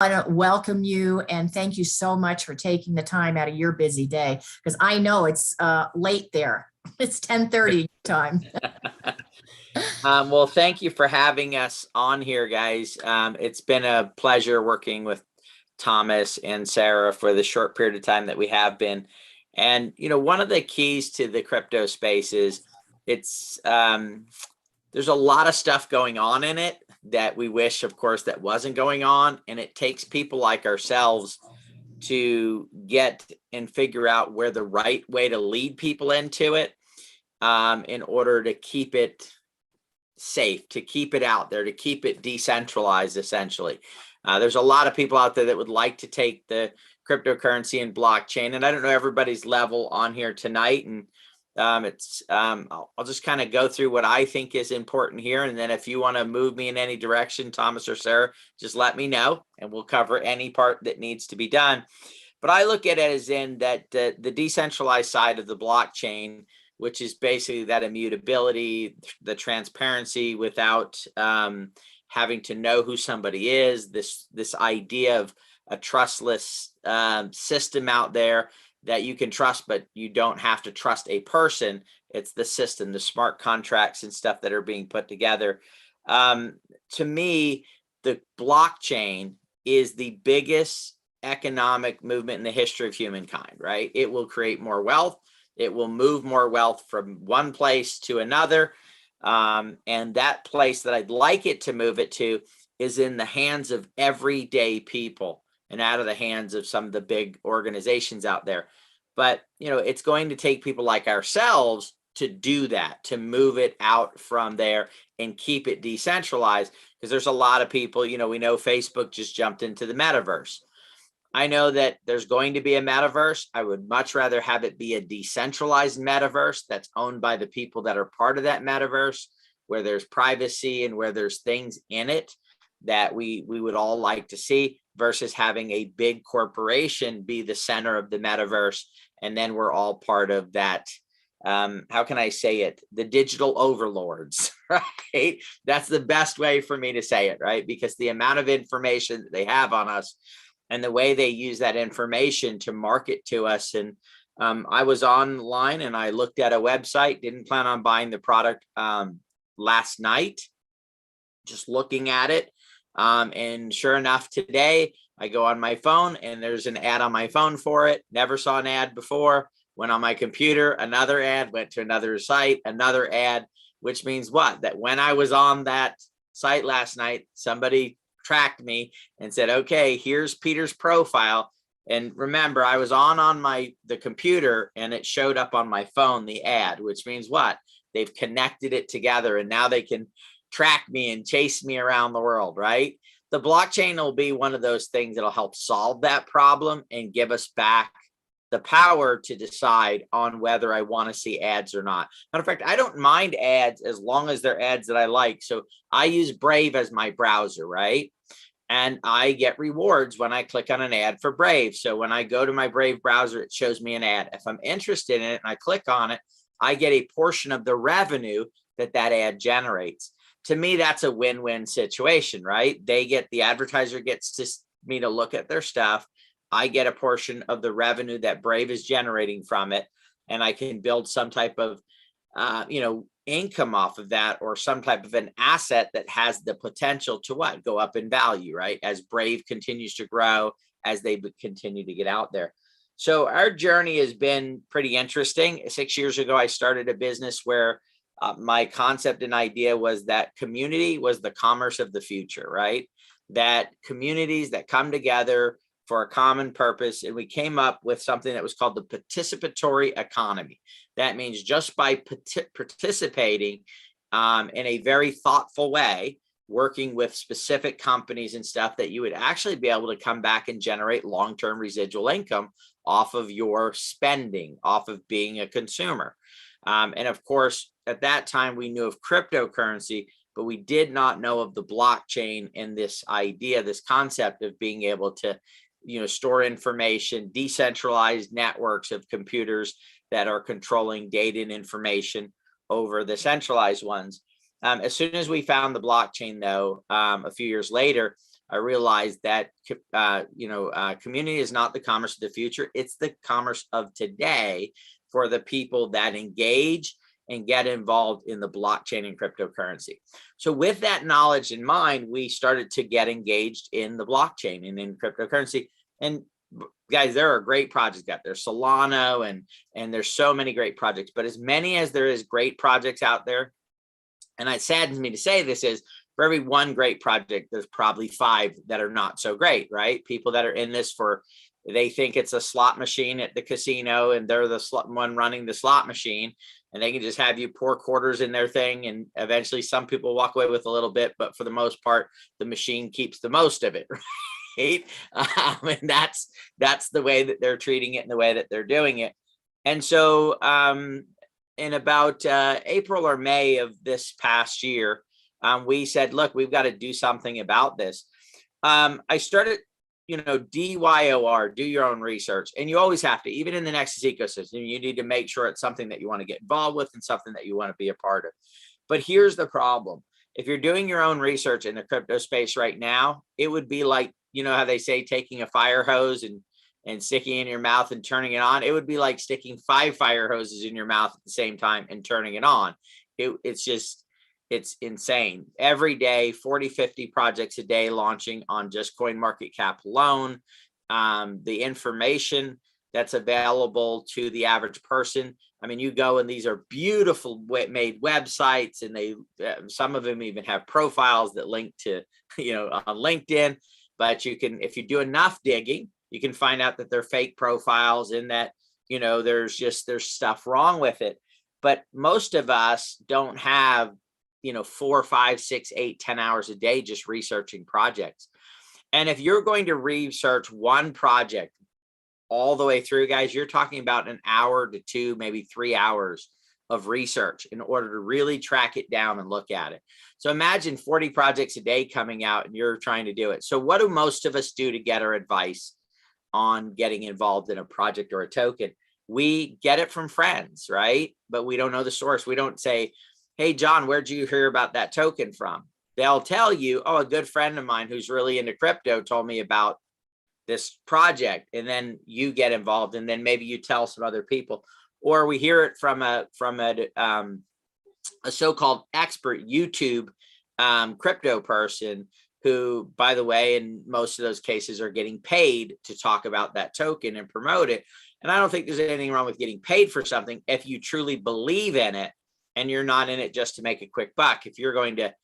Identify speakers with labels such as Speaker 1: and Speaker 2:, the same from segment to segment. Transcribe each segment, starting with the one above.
Speaker 1: want to welcome you and thank you so much for taking the time out of your busy day, because I know it's late there. It's 10:30 time.
Speaker 2: Well, thank you for having us on here, guys. It's been a pleasure working with Thomas and Sara for the short period of time that we have been. And, one of the keys to the crypto space is it's there's a lot of stuff going on in it that we wish, of course, that wasn't going on. And it takes people like ourselves to get and figure out where the right way to lead people into it in order to keep it safe, to keep it out there, to keep it decentralized, essentially. There's a lot of people out there that would like to take the cryptocurrency and blockchain, and I don't know everybody's level on here tonight, and I'll just kind of go through what I think is important here, and then if you want to move me in any direction, Thomas or Sara, just let me know, and we'll cover any part that needs to be done. But I look at it as in that the decentralized side of the blockchain, which is basically that immutability, the transparency without having to know who somebody is, this idea of a trustless system out there that you can trust, but you don't have to trust a person. It's the system, the smart contracts and stuff that are being put together. To me, the blockchain is the biggest economic movement in the history of humankind, right? It will create more wealth. It will move more wealth from one place to another. And that place that I'd like it to move it to is in the hands of everyday people and out of the hands of some of the big organizations out there. But, it's going to take people like ourselves to do that, to move it out from there and keep it decentralized, because there's a lot of people, we know Facebook just jumped into the metaverse. I know that there's going to be a metaverse. I would much rather have it be a decentralized metaverse that's owned by the people that are part of that metaverse, where there's privacy and where there's things in it that we would all like to see, versus having a big corporation be the center of the metaverse. And then we're all part of that. How can I say it? The digital overlords, right? That's the best way for me to say it, right? Because the amount of information that they have on us and the way they use that information to market to us. And I was online and I looked at a website, didn't plan on buying the product last night, just looking at it. And sure enough, today I go on my phone and there's an ad on my phone for it. Never saw an ad before. Went on my computer, another ad, went to another site, another ad, which means what? That when I was on that site last night, somebody tracked me and said, okay, here's Peter's profile. And remember, I was on the computer and it showed up on my phone, the ad, which means what? They've connected it together and now they can track me and chase me around the world, right? The blockchain will be one of those things that'll help solve that problem and give us back the power to decide on whether I want to see ads or not. Matter of fact, I don't mind ads as long as they're ads that I like. So I use Brave as my browser, right? And I get rewards when I click on an ad for Brave. So when I go to my Brave browser, it shows me an ad. If I'm interested in it and I click on it, I get a portion of the revenue that ad generates. To me, that's a win-win situation, right? The advertiser gets me to look at their stuff. I get a portion of the revenue that Brave is generating from it, and I can build some type of, income off of that, or some type of an asset that has the potential to go up in value, right? As Brave continues to grow, as they continue to get out there. So our journey has been pretty interesting. 6 years ago, I started a business where my concept and idea was that community was the commerce of the future, right? That communities that come together for a common purpose. And we came up with something that was called the participatory economy. That means just by participating in a very thoughtful way, working with specific companies and stuff, that you would actually be able to come back and generate long-term residual income off of your spending, off of being a consumer. And of course, at that time, we knew of cryptocurrency, but we did not know of the blockchain and this idea, this concept of being able to store information, decentralized networks of computers that are controlling data and information over the centralized ones. As soon as we found the blockchain, though, a few years later, I realized that, community is not the commerce of the future. It's the commerce of today for the people that engage and get involved in the blockchain and cryptocurrency. So with that knowledge in mind, we started to get engaged in the blockchain and in cryptocurrency. And guys, there are great projects out there, Solana, and there's so many great projects, but as many as there is great projects out there, and it saddens me to say this, is for every one great project, there's probably 5 that are not so great, right? People that are in this they think it's a slot machine at the casino and they're the one running the slot machine, and they can just have you pour quarters in their thing. And eventually some people walk away with a little bit, but for the most part, the machine keeps the most of it. Right? And that's the way that they're treating it and the way that they're doing it. And so in about April or May of this past year, we said, look, we've got to do something about this. I started, DYOR, do your own research. And you always have to, even in the Nexus ecosystem, you need to make sure it's something that you want to get involved with and something that you want to be a part of. But here's the problem. If you're doing your own research in the crypto space right now, it would be like, how they say taking a fire hose and sticking it in your mouth and turning it on. It would be like sticking 5 fire hoses in your mouth at the same time and turning it on. It's insane. Every day, 40, 50 projects a day launching on just CoinMarketCap alone. The information that's available to the average person. I mean, you go and these are beautiful made websites, and some of them even have profiles that link to, on LinkedIn. But you can, if you do enough digging, you can find out that they're fake profiles and that, there's stuff wrong with it. But most of us don't have 4, 5, 6, 8, 10 hours a day just researching projects. And if you're going to research one project all the way through, guys, you're talking about an hour to 2, maybe 3 hours of research in order to really track it down and look at it. So imagine 40 projects a day coming out and you're trying to do it. So what do most of us do to get our advice on getting involved in a project or a token? We get it from friends, right? But we don't know the source. We don't say, hey, John, where'd you hear about that token from? They'll tell you, oh, a good friend of mine who's really into crypto told me about this project. And then you get involved, and then maybe you tell some other people, or we hear it from a so-called expert YouTube crypto person who, by the way, in most of those cases are getting paid to talk about that token and promote it. And I don't think there's anything wrong with getting paid for something if you truly believe in it and you're not in it just to make a quick buck. If you're going to,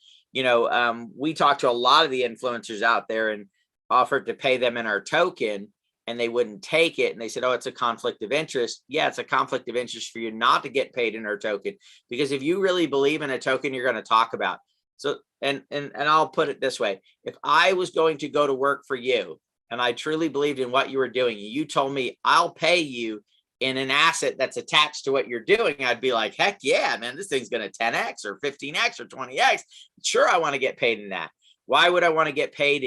Speaker 2: we talk to a lot of the influencers out there and offered to pay them in our token, and they wouldn't take it. And they said, oh, it's a conflict of interest. Yeah, it's a conflict of interest for you not to get paid in our token, because if you really believe in a token, you're going to talk about. So, and I'll put it this way. If I was going to go to work for you and I truly believed in what you were doing, you told me I'll pay you in an asset that's attached to what you're doing, I'd be like, heck yeah, man, this thing's going to 10x or 15x or 20x. Sure, I want to get paid in that. Why would I want to get paid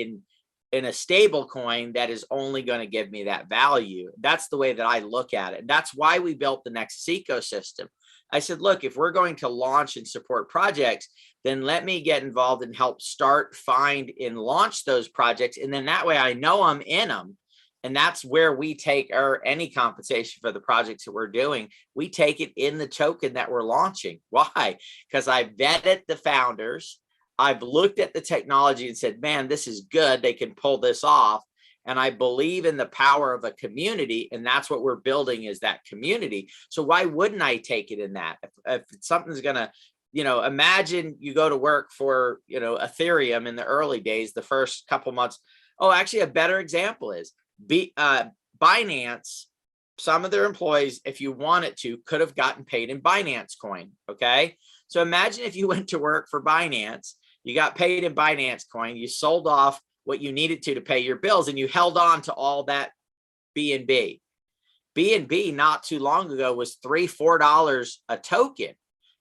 Speaker 2: in a stable coin that is only going to give me that value? That's the way that I look at it. And that's why we built the Nexus ecosystem. I said, look, if we're going to launch and support projects, then let me get involved and help start, find, and launch those projects. And then that way I know I'm in them. And that's where we take any compensation for the projects that we're doing. We take it in the token that we're launching. Why? Because I vetted the founders. I've looked at the technology and said, man, this is good. They can pull this off. And I believe in the power of a community. And that's what we're building, is that community. So why wouldn't I take it in that? If something's going to, imagine you go to work for, Ethereum in the early days, the first couple months. Oh, actually, a better example is Binance. Some of their employees, if you wanted to, could have gotten paid in Binance coin. Okay. So imagine if you went to work for Binance, you got paid in Binance coin, you sold off what you needed to pay your bills, and you held on to all that BNB. BNB not too long ago was $3, $4 a token.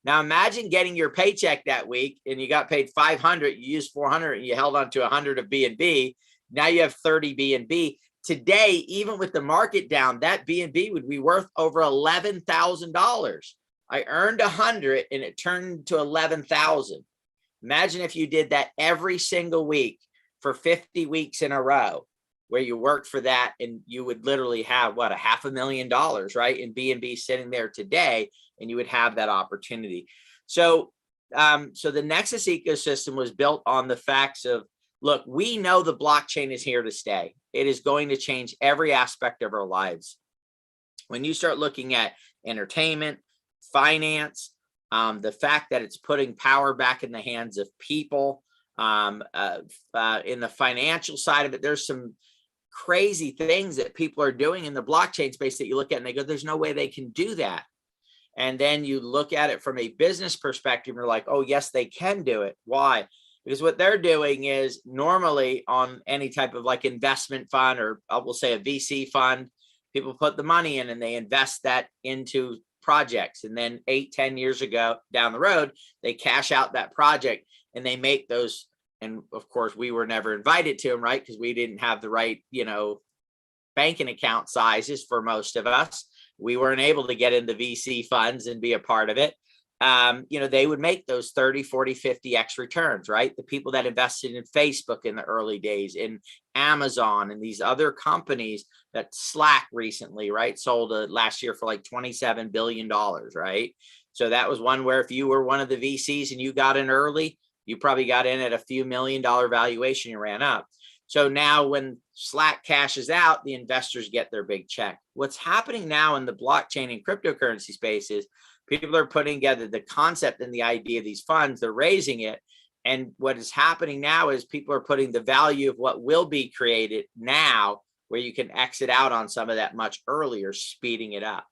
Speaker 2: Now imagine getting your paycheck that week and you got paid 500, you used 400 and you held on to 100 of BNB. Now you have 30 BNB. Today, even with the market down, that BNB would be worth over $11,000. I earned 100 and it turned to 11,000. Imagine if you did that every single week for 50 weeks in a row, where you worked for that, and you would literally have what, $500,000, right, in B&B sitting there today, and you would have that opportunity. So so the Nexus ecosystem was built on the facts of, look, we know the blockchain is here to stay. It is going to change every aspect of our lives. When you start looking at entertainment, finance, the fact that it's putting power back in the hands of people, in the financial side of it, there's some crazy things that people are doing in the blockchain space that you look at and they go, there's no way they can do that. And then you look at it from a business perspective, and you're like, oh, yes, they can do it. Why? Because what they're doing is, normally on any type of like investment fund, or I will say a VC fund, people put the money in and they invest that into projects. And then 8-10 years ago down the road, they cash out that project and they make those. And of course, we were never invited to them, right? Because we didn't have the right, banking account sizes for most of us. We weren't able to get into VC funds and be a part of it. They would make those 30, 40, 50x returns, right? The people that invested in Facebook in the early days, in Amazon and these other companies, that Slack recently, right, sold last year for like $27 billion, right? So that was one where if you were one of the VCs and you got in early, you probably got in at a few $1 million valuation, you ran up. So now when Slack cashes out, the investors get their big check. What's happening now in the blockchain and cryptocurrency space is people are putting together the concept and the idea of these funds, they're raising it. And what is happening now is people are putting the value of what will be created now, where you can exit out on some of that much earlier, speeding it up.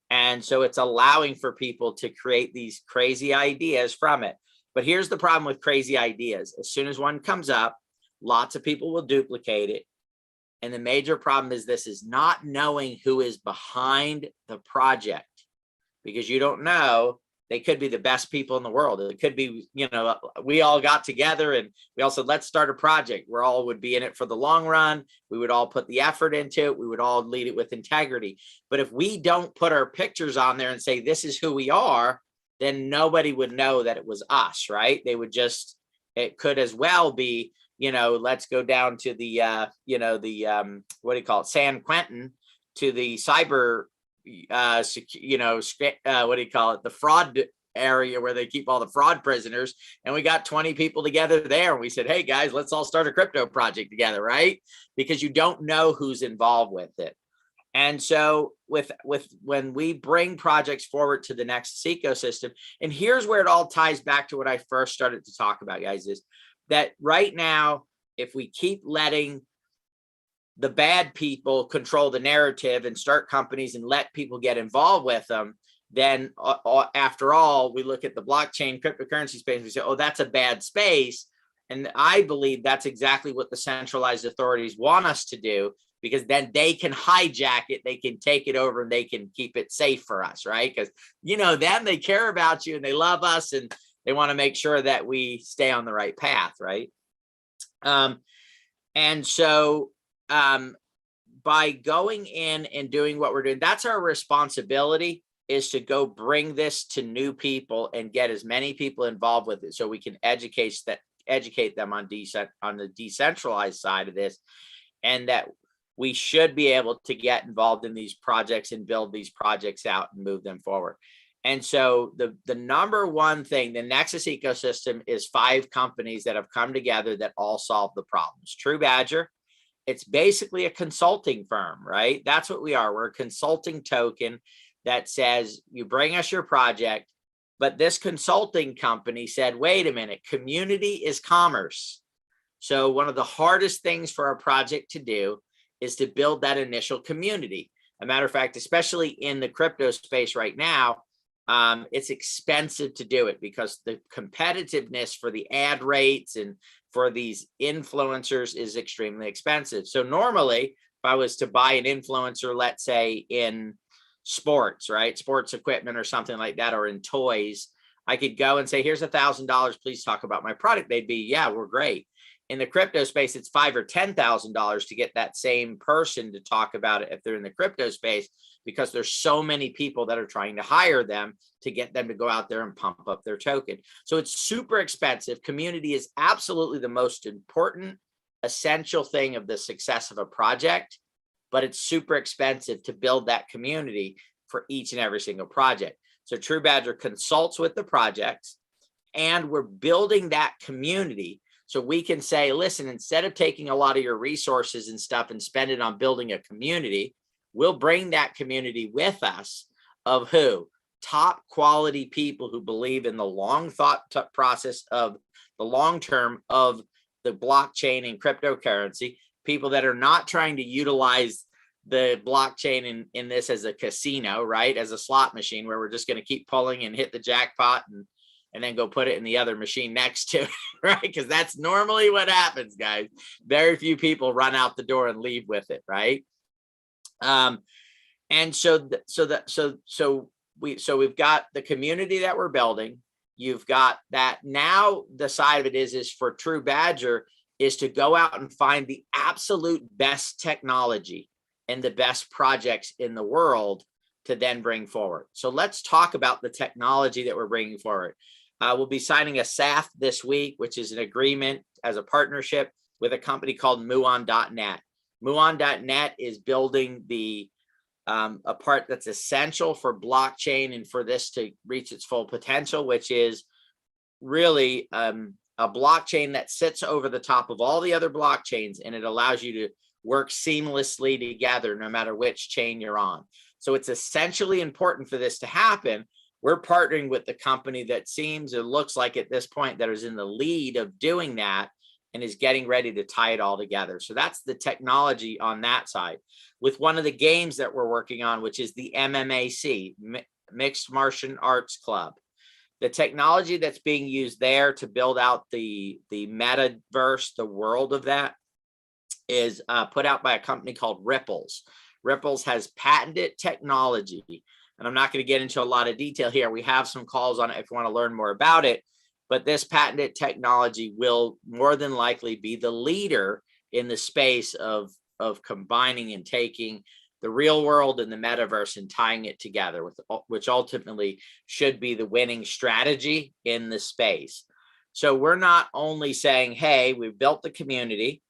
Speaker 2: And so it's allowing for people to create these crazy ideas from it. But here's the problem with crazy ideas. As soon as one comes up, lots of people will duplicate it. And the major problem is this is not knowing who is behind the project, because you don't know. They could be the best people in the world. It could be, we all got together and we all said, let's start a project. We all would be in it for the long run. We would all put the effort into it. We would all lead it with integrity. But if we don't put our pictures on there and say, this is who we are, then nobody would know that it was us, right? They would just, it could as well be, let's go down to the, what do you call it? San Quentin, to the cyber, what do you call it? The fraud area where they keep all the fraud prisoners. And we got 20 people together there. And we said, hey guys, let's all start a crypto project together, right? Because you don't know who's involved with it. And so when we bring projects forward to the Nexus ecosystem, and here's where it all ties back to what I first started to talk about, guys, is that right now, if we keep letting the bad people control the narrative and start companies and let people get involved with them, then after all, we look at the blockchain cryptocurrency space, we say, oh, that's a bad space. And I believe that's exactly what the centralized authorities want us to do, because then they can hijack it, they can take it over, and they can keep it safe for us, right? Because, them, they care about you and they love us and they want to make sure that we stay on the right path, right? And so by going in and doing what we're doing, that's our responsibility, is to go bring this to new people and get as many people involved with it so we can educate them on the decentralized side of this, and that we should be able to get involved in these projects and build these projects out and move them forward. And so the number one thing, the Nexus ecosystem is 5 companies that have come together that all solve the problems. Trubadger, it's basically a consulting firm, right? That's what we are. We're a consulting token that says, you bring us your project, but this consulting company said, wait a minute, community is commerce. So one of the hardest things for a project to do is to build that initial community. A matter of fact, especially in the crypto space right now, it's expensive to do it because the competitiveness for the ad rates and for these influencers is extremely expensive. So normally, if I was to buy an influencer, let's say in sports, right? Sports equipment or something like that, or in toys, I could go and say, here's $1,000, please talk about my product. They'd be, yeah, we're great. In the crypto space, it's $5,000 or $10,000 to get that same person to talk about it if they're in the crypto space, because there's so many people that are trying to hire them to get them to go out there and pump up their token. So it's super expensive. Community is absolutely the most important essential thing of the success of a project, but it's super expensive to build that community for each and every single project. So Trubadger consults with the projects, and we're building that community. So we can say, listen, instead of taking a lot of your resources and stuff and spend it on building a community, we'll bring that community with us of who? Top quality people who believe in the long thought process of the long term of the blockchain and cryptocurrency, people that are not trying to utilize the blockchain in this as a casino, right? As a slot machine where we're just going to keep pulling and hit the jackpot and then go put it in the other machine next to it, right? Because that's normally what happens, guys. Very few people run out the door and leave with it, right? And so we've got the community that we're building. You've got that. Now the side of it is for Trubadger is to go out and find the absolute best technology and the best projects in the world to then bring forward. So let's talk about the technology that we're bringing forward. We'll be signing a SAF this week, which is an agreement as a partnership with a company called Muon.net. Muon.net is building a part that's essential for blockchain and for this to reach its full potential, which is really a blockchain that sits over the top of all the other blockchains, and it allows you to work seamlessly together no matter which chain you're on. So it's essentially important for this to happen. We're partnering with the company that seems, it looks like at this point, that is in the lead of doing that and is getting ready to tie it all together. So that's the technology on that side. With one of the games that we're working on, which is the MMAC, Mixed Martial Arts Club. The technology that's being used there to build out the metaverse, the world of that, is put out by a company called Ripples. Ripples has patented technology, and I'm not going to get into a lot of detail here. We have some calls on it if you want to learn more about it, but this patented technology will more than likely be the leader in the space of combining and taking the real world and the metaverse and tying it together, which ultimately should be the winning strategy in the space. So we're not only saying, hey, we've built the community,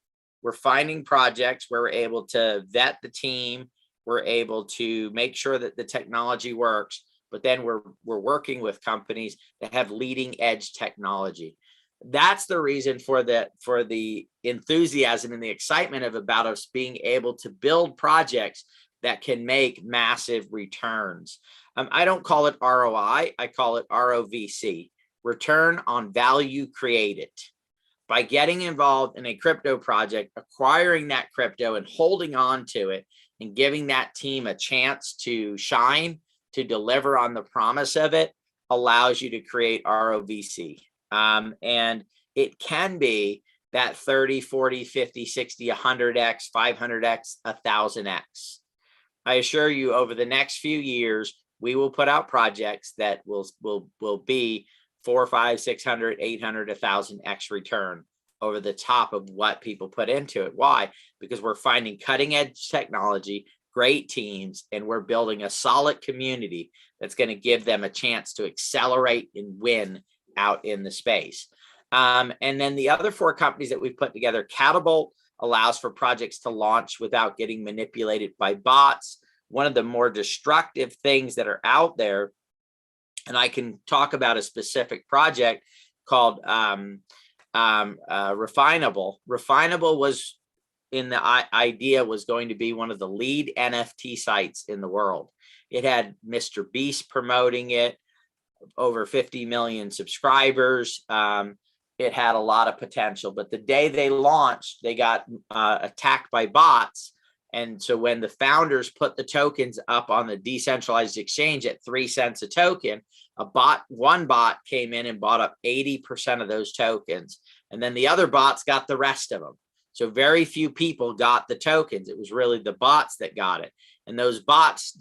Speaker 2: we're finding projects where we're able to vet the team, we're able to make sure that the technology works, but then we're working with companies that have leading edge technology. That's the reason for the enthusiasm and the excitement about us being able to build projects that can make massive returns. I don't call it ROI, I call it ROVC, return on value created. By getting involved in a crypto project, acquiring that crypto and holding on to it and giving that team a chance to shine, to deliver on the promise of it, allows you to create ROVC. And it can be that 30, 40, 50, 60, 100x, 500x, 1000x. I assure you, over the next few years, we will put out projects that will be 400, 500, 600, 800, 1000x return over the top of what people put into it. Why? Because we're finding cutting edge technology, great teams, and we're building a solid community that's going to give them a chance to accelerate and win out in the space. And then the other 4 companies that we've put together, Catapult allows for projects to launch without getting manipulated by bots. One of the more destructive things that are out there, and I can talk about a specific project called Refinable. Refinable was in the idea was going to be one of the lead NFT sites in the world. It had Mr. Beast promoting it, over 50 million subscribers. It had a lot of potential, but the day they launched, they got attacked by bots. And so when the founders put the tokens up on the decentralized exchange at 3 cents a token, one bot came in and bought up 80% of those tokens. And then the other bots got the rest of them. So very few people got the tokens. It was really the bots that got it. And those bots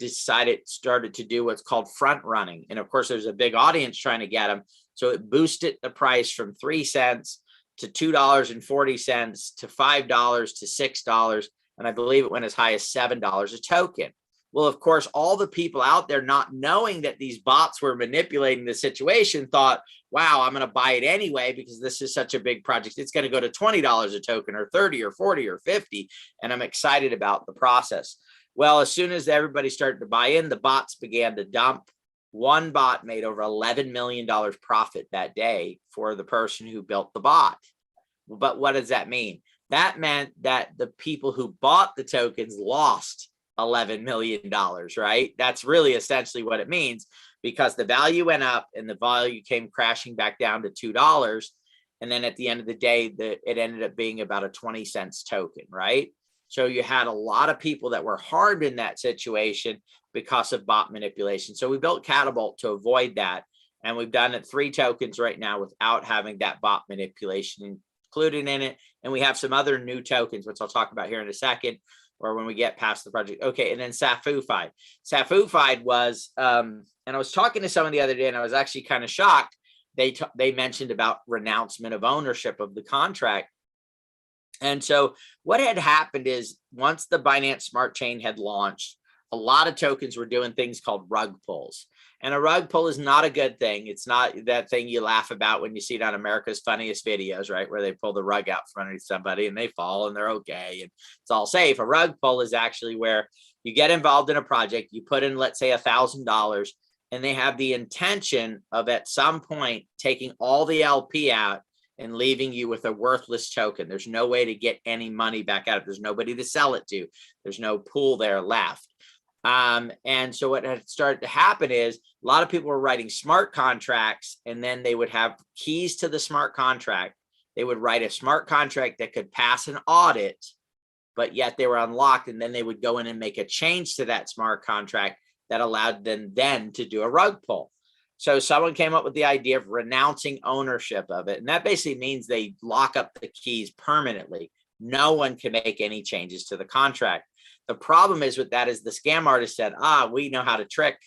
Speaker 2: started to do what's called front running. And of course, there's a big audience trying to get them. So it boosted the price from 3 cents to $2.40 to $5 to $6. And I believe it went as high as $7 a token. Well, of course, all the people out there not knowing that these bots were manipulating the situation thought, wow, I'm going to buy it anyway because this is such a big project. It's going to go to $20 a token or 30 or 40 or 50. And I'm excited about the process. Well, as soon as everybody started to buy in, the bots began to dump. One bot made over $11 million profit that day for the person who built the bot. But what does that mean? That meant that the people who bought the tokens lost $11 million, right? That's really essentially what it means, because the value went up and the value came crashing back down to $2. And then at the end of the day, it ended up being about a 20 cents token, right? So you had a lot of people that were harmed in that situation because of bot manipulation. So we built Catapult to avoid that. And we've done it 3 tokens right now without having that bot manipulation included in it. And we have some other new tokens, which I'll talk about here in a second, or when we get past the project. Okay, and then Safufied. Safufied was, and I was talking to someone the other day, and I was actually kind of shocked. They mentioned about renouncement of ownership of the contract. And so what had happened is, once the Binance Smart Chain had launched, a lot of tokens were doing things called rug pulls. And a rug pull is not a good thing. It's not that thing you laugh about when you see it on America's Funniest Videos, right? Where they pull the rug out from underneath somebody and they fall and they're okay and it's all safe. A rug pull is actually where you get involved in a project, you put in, let's say, $1,000, and they have the intention of at some point taking all the LP out and leaving you with a worthless token. There's no way to get any money back out. There's nobody to sell it to. There's no pool there left. And so what had started to happen is a lot of people were writing smart contracts, and then they would have keys to the smart contract. They would write a smart contract that could pass an audit, but yet they were unlocked. And then they would go in and make a change to that smart contract that allowed them then to do a rug pull. So someone came up with the idea of renouncing ownership of it. And that basically means they lock up the keys permanently. No one can make any changes to the contract. The problem is with that is the scam artist said, we know how to trick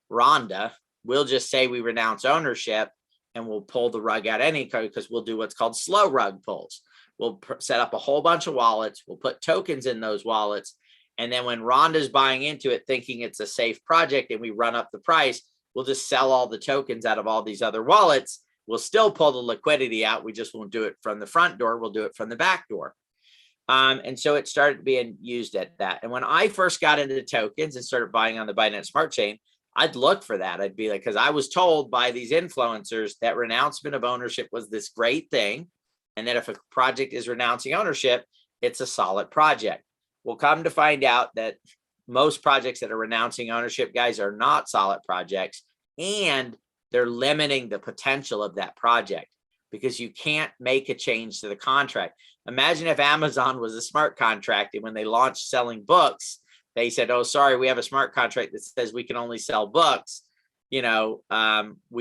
Speaker 2: Rhonda. We'll just say we renounce ownership and we'll pull the rug out anyway, because we'll do what's called slow rug pulls. We'll set up a whole bunch of wallets. We'll put tokens in those wallets. And then when Rhonda's buying into it, thinking it's a safe project, and we run up the price, we'll just sell all the tokens out of all these other wallets. We'll still pull the liquidity out. We just won't do it from the front door. We'll do it from the back door. And so it started being used at that. And when I first got into the tokens and started buying on the Binance Smart Chain, I'd look for that. I'd be like, because I was told by these influencers that renouncement of ownership was this great thing. And that if a project is renouncing ownership, it's a solid project. We'll come to find out that most projects that are renouncing ownership, guys, are not solid projects, and they're limiting the potential of that project because you can't make a change to the contract. Imagine if Amazon was a smart contract, and when they launched selling books, they said, oh, sorry, we have a smart contract that says we can only sell books. We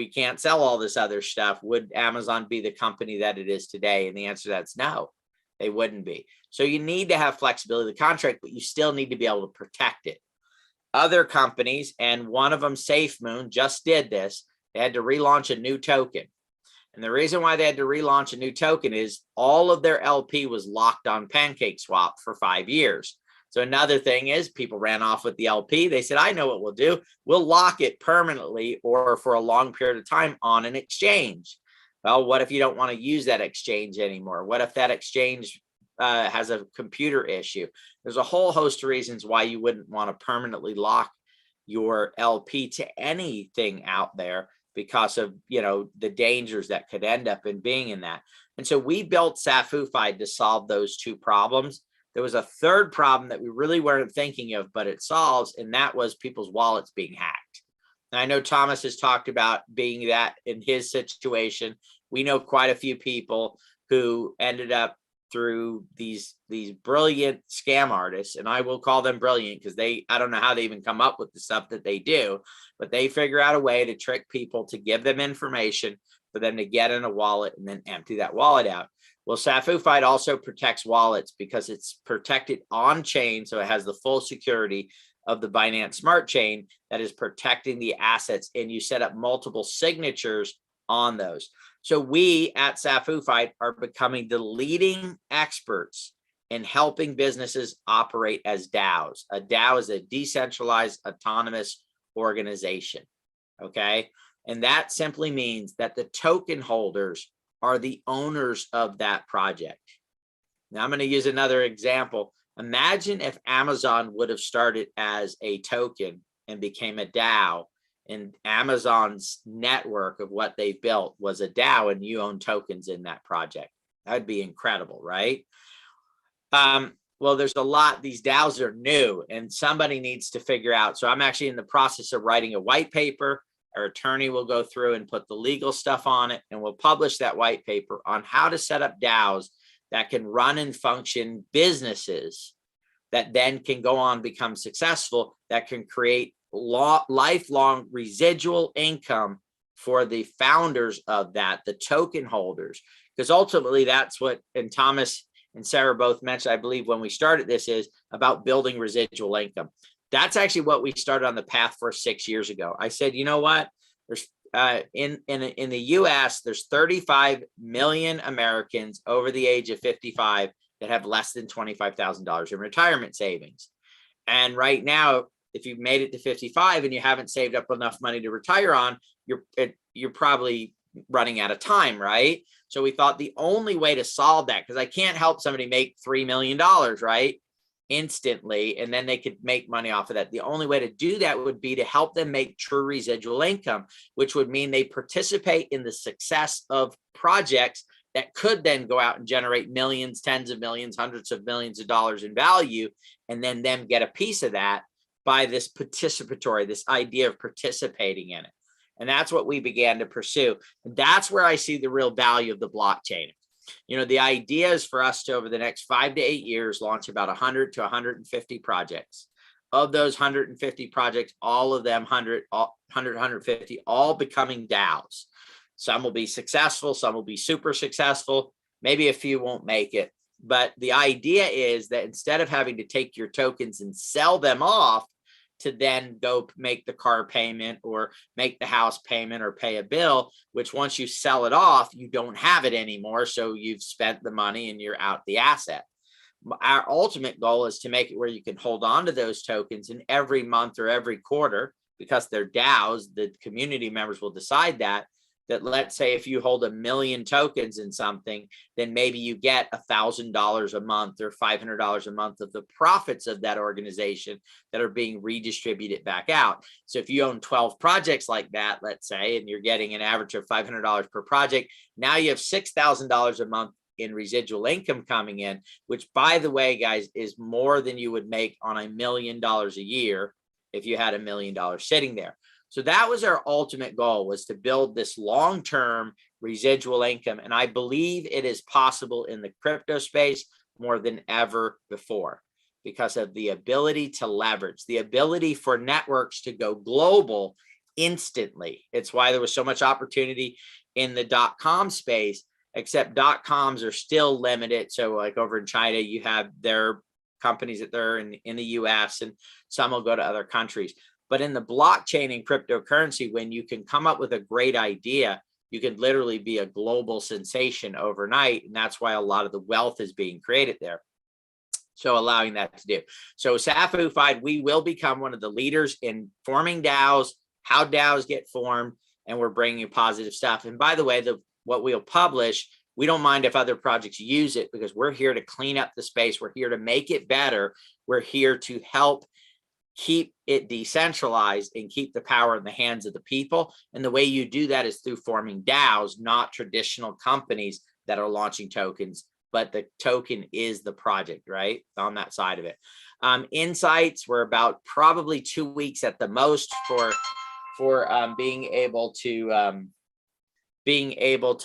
Speaker 2: can't sell all this other stuff. Would Amazon be the company that it is today? And the answer to that's no, they wouldn't be. So you need to have flexibility of the contract, but you still need to be able to protect it. Other companies, and one of them, SafeMoon, just did this. They had to relaunch a new token. And the reason why they had to relaunch a new token is all of their LP was locked on PancakeSwap for 5 years. So another thing is people ran off with the LP. They said, I know what we'll do. We'll lock it permanently or for a long period of time on an exchange. Well, what if you don't want to use that exchange anymore? What if that exchange has a computer issue? There's a whole host of reasons why you wouldn't want to permanently lock your LP to anything out there, because of, the dangers that could end up in being in that. And so we built Safufied to solve those 2 problems. There was a third problem that we really weren't thinking of, but it solves, and that was people's wallets being hacked. And I know Thomas has talked about being that in his situation. We know quite a few people who ended up through these brilliant scam artists, and I will call them brilliant because I don't know how they even come up with the stuff that they do, but they figure out a way to trick people to give them information for them to get in a wallet and then empty that wallet out. Well, Safufied also protects wallets because it's protected on chain, so it has the full security of the Binance Smart Chain that is protecting the assets, and you set up multiple signatures on those. So we at Safufied are becoming the leading experts in helping businesses operate as DAOs. A DAO is a decentralized autonomous organization. Okay. And that simply means that the token holders are the owners of that project. Now I'm going to use another example. Imagine if Amazon would have started as a token and became a DAO, and Amazon's network of what they built was a DAO and you own tokens in that project. That'd be incredible, right? Well, there's a lot, these DAOs are new and somebody needs to figure out. So I'm actually in the process of writing a white paper. Our attorney will go through and put the legal stuff on it, and we'll publish that white paper on how to set up DAOs that can run and function businesses that then can go on, become successful, that can create lifelong residual income for the founders of that, the token holders. Because ultimately that's what, and Thomas and Sara both mentioned, I believe when we started this, is about building residual income. That's actually what we started on the path for 6 years ago. I said, you know what, there's in the US, there's 35 million Americans over the age of 55 that have less than $25,000 in retirement savings. And right now, if you've made it to 55 and you haven't saved up enough money to retire on, you're probably running out of time, right? So we thought the only way to solve that, because I can't help somebody make $3 million, right, instantly, and then they could make money off of that. The only way to do that would be to help them make true residual income, which would mean they participate in the success of projects that could then go out and generate millions, tens of millions, hundreds of millions of dollars in value, and then them get a piece of that by this participatory, this idea of participating in it. And that's what we began to pursue. And that's where I see the real value of the blockchain. You know, the idea is for us to, over the next 5 to 8 years, launch about 100 to 150 projects. Of those 150 projects, all of them, 150, all becoming DAOs. Some will be successful, some will be super successful, maybe a few won't make it. But the idea is that instead of having to take your tokens and sell them off to then go make the car payment or make the house payment or pay a bill, which once you sell it off, you don't have it anymore. So you've spent the money and you're out the asset. Our ultimate goal is to make it where you can hold on to those tokens, and every month or every quarter, because they're DAOs, the community members will decide that let's say if you hold 1 million tokens in something, then maybe you get $1,000 a month or $500 a month of the profits of that organization that are being redistributed back out. So if you own 12 projects like that, let's say, and you're getting an average of $500 per project, now you have $6,000 a month in residual income coming in, which, by the way, guys, is more than you would make on $1 million a year if you had $1 million sitting there. So that was our ultimate goal, was to build this long-term residual income. And I believe it is possible in the crypto space more than ever before, because of the ability to leverage, the ability for networks to go global instantly. It's why there was so much opportunity in the .com space, except .coms are still limited. So like over in China, you have their companies that they're in the US, and some will go to other countries. But in the blockchain and cryptocurrency, when you can come up with a great idea, you can literally be a global sensation overnight. And that's why a lot of the wealth is being created there. So allowing that to do. So SAFUfied, we will become one of the leaders in forming DAOs, how DAOs get formed, and we're bringing you positive stuff. And by the way, what we'll publish, we don't mind if other projects use it, because we're here to clean up the space. We're here to make it better. We're here to help keep it decentralized and keep the power in the hands of the people. And the way you do that is through forming DAOs, not traditional companies that are launching tokens, but the token is the project, right? On that side of it. Insights, we're about probably 2 weeks at the most for being able to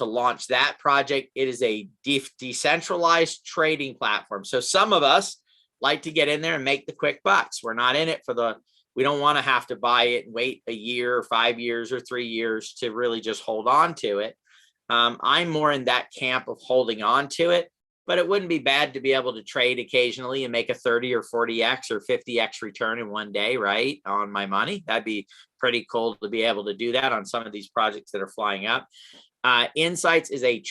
Speaker 2: launch that project. It is a decentralized trading platform. So some of us like to get in there and make the quick bucks. We're not in it we don't want to have to buy it and wait a year or 5 years or 3 years to really just hold on to it. I'm more in that camp of holding on to it, but it wouldn't be bad to be able to trade occasionally and make a 30 or 40x or 50x return in one day, right, on my money. That'd be pretty cool to be able to do that on some of these projects that are flying up. Insights is a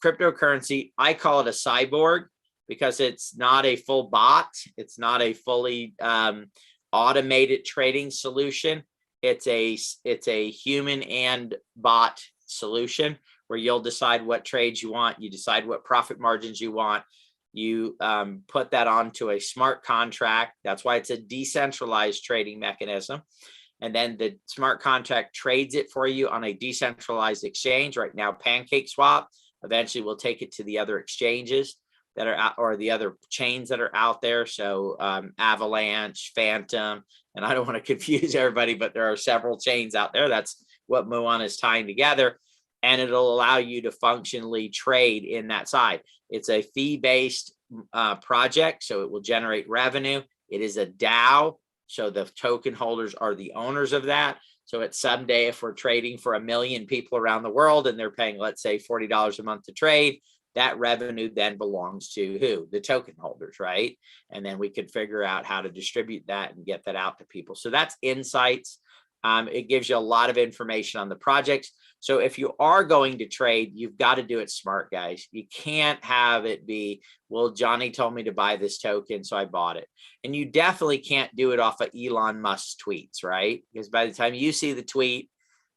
Speaker 2: cryptocurrency. I call it a cyborg, because it's not a full bot. It's not a fully automated trading solution. It's a human and bot solution where you'll decide what trades you want. You decide what profit margins you want. You put that onto a smart contract. That's why it's a decentralized trading mechanism. And then the smart contract trades it for you on a decentralized exchange. Right now, PancakeSwap. Eventually, we'll take it to the other exchanges that are out, or the other chains that are out there. So Avalanche, Phantom, and I don't want to confuse everybody, but there are several chains out there. That's what Muon is tying together. And it'll allow you to functionally trade in that side. It's a fee-based project, so it will generate revenue. It is a DAO, so the token holders are the owners of that. So at someday, if we're trading for 1 million people around the world and they're paying, let's say, $40 a month to trade, that revenue then belongs to who? The token holders, right? And then we could figure out how to distribute that and get that out to people. So that's insights. It gives you a lot of information on the projects. So if you are going to trade, you've got to do it smart, guys. You can't have it be, well, Johnny told me to buy this token, so I bought it. And you definitely can't do it off of Elon Musk's tweets, right? Because by the time you see the tweet,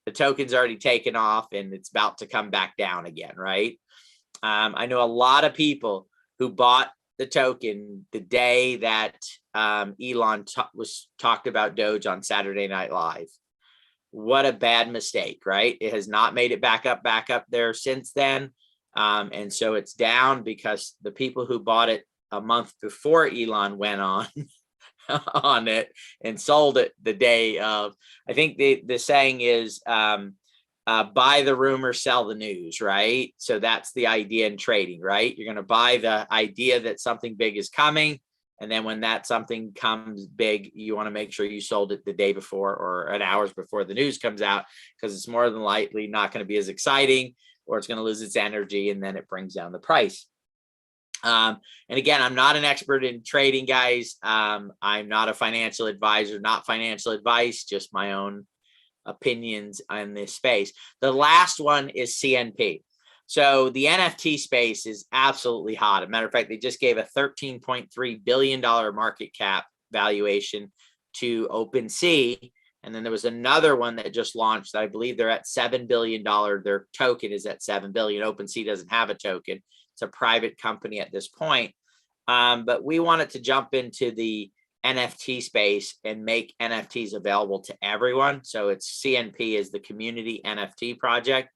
Speaker 2: the token's already taken off and it's about to come back down again, right? I know a lot of people who bought the token the day that Elon was talked about Doge on Saturday Night Live. What a bad mistake, right? It has not made it back up there since then. And so it's down because the people who bought it a month before Elon went on on it and sold it the day of, I think the saying is, buy the rumor, sell the news, right? So that's the idea in trading, right? You're going to buy the idea that something big is coming. And then when that something comes big, you want to make sure you sold it the day before or an hours before the news comes out, because it's more than likely not going to be as exciting, or it's going to lose its energy, and then it brings down the price. And again, I'm not an expert in trading, guys. I'm not a financial advisor, not financial advice, just my own opinions on this space. The last one is CNP. So the NFT space is absolutely hot. As a matter of fact, they just gave a $13.3 billion market cap valuation to OpenSea. And then there was another one that just launched. I believe they're at $7 billion. Their token is at $7 billion. OpenSea doesn't have a token. It's a private company at this point. But we wanted to jump into the NFT space and make NFTs available to everyone. So it's CNP is the community NFT project.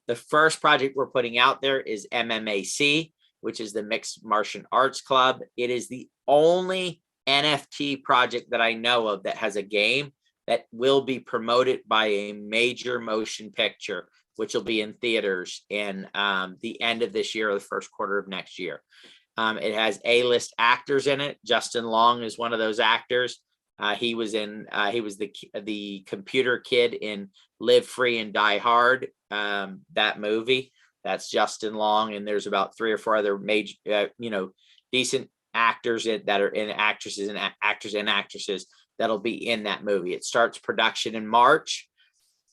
Speaker 2: The first project we're putting out there is MMAC, which is the Mixed Martial Arts Club. It is the only NFT project that I know of that has a game that will be promoted by a major motion picture, which will be in theaters in the end of this year or the first quarter of next year. It has A-list actors in it. Justin Long is one of those actors. He was the computer kid in Live Free and Die Hard, that movie. That's Justin Long, and there's about 3 or 4 other major, decent actors that are in actors and actresses that'll be in that movie. It starts production in March.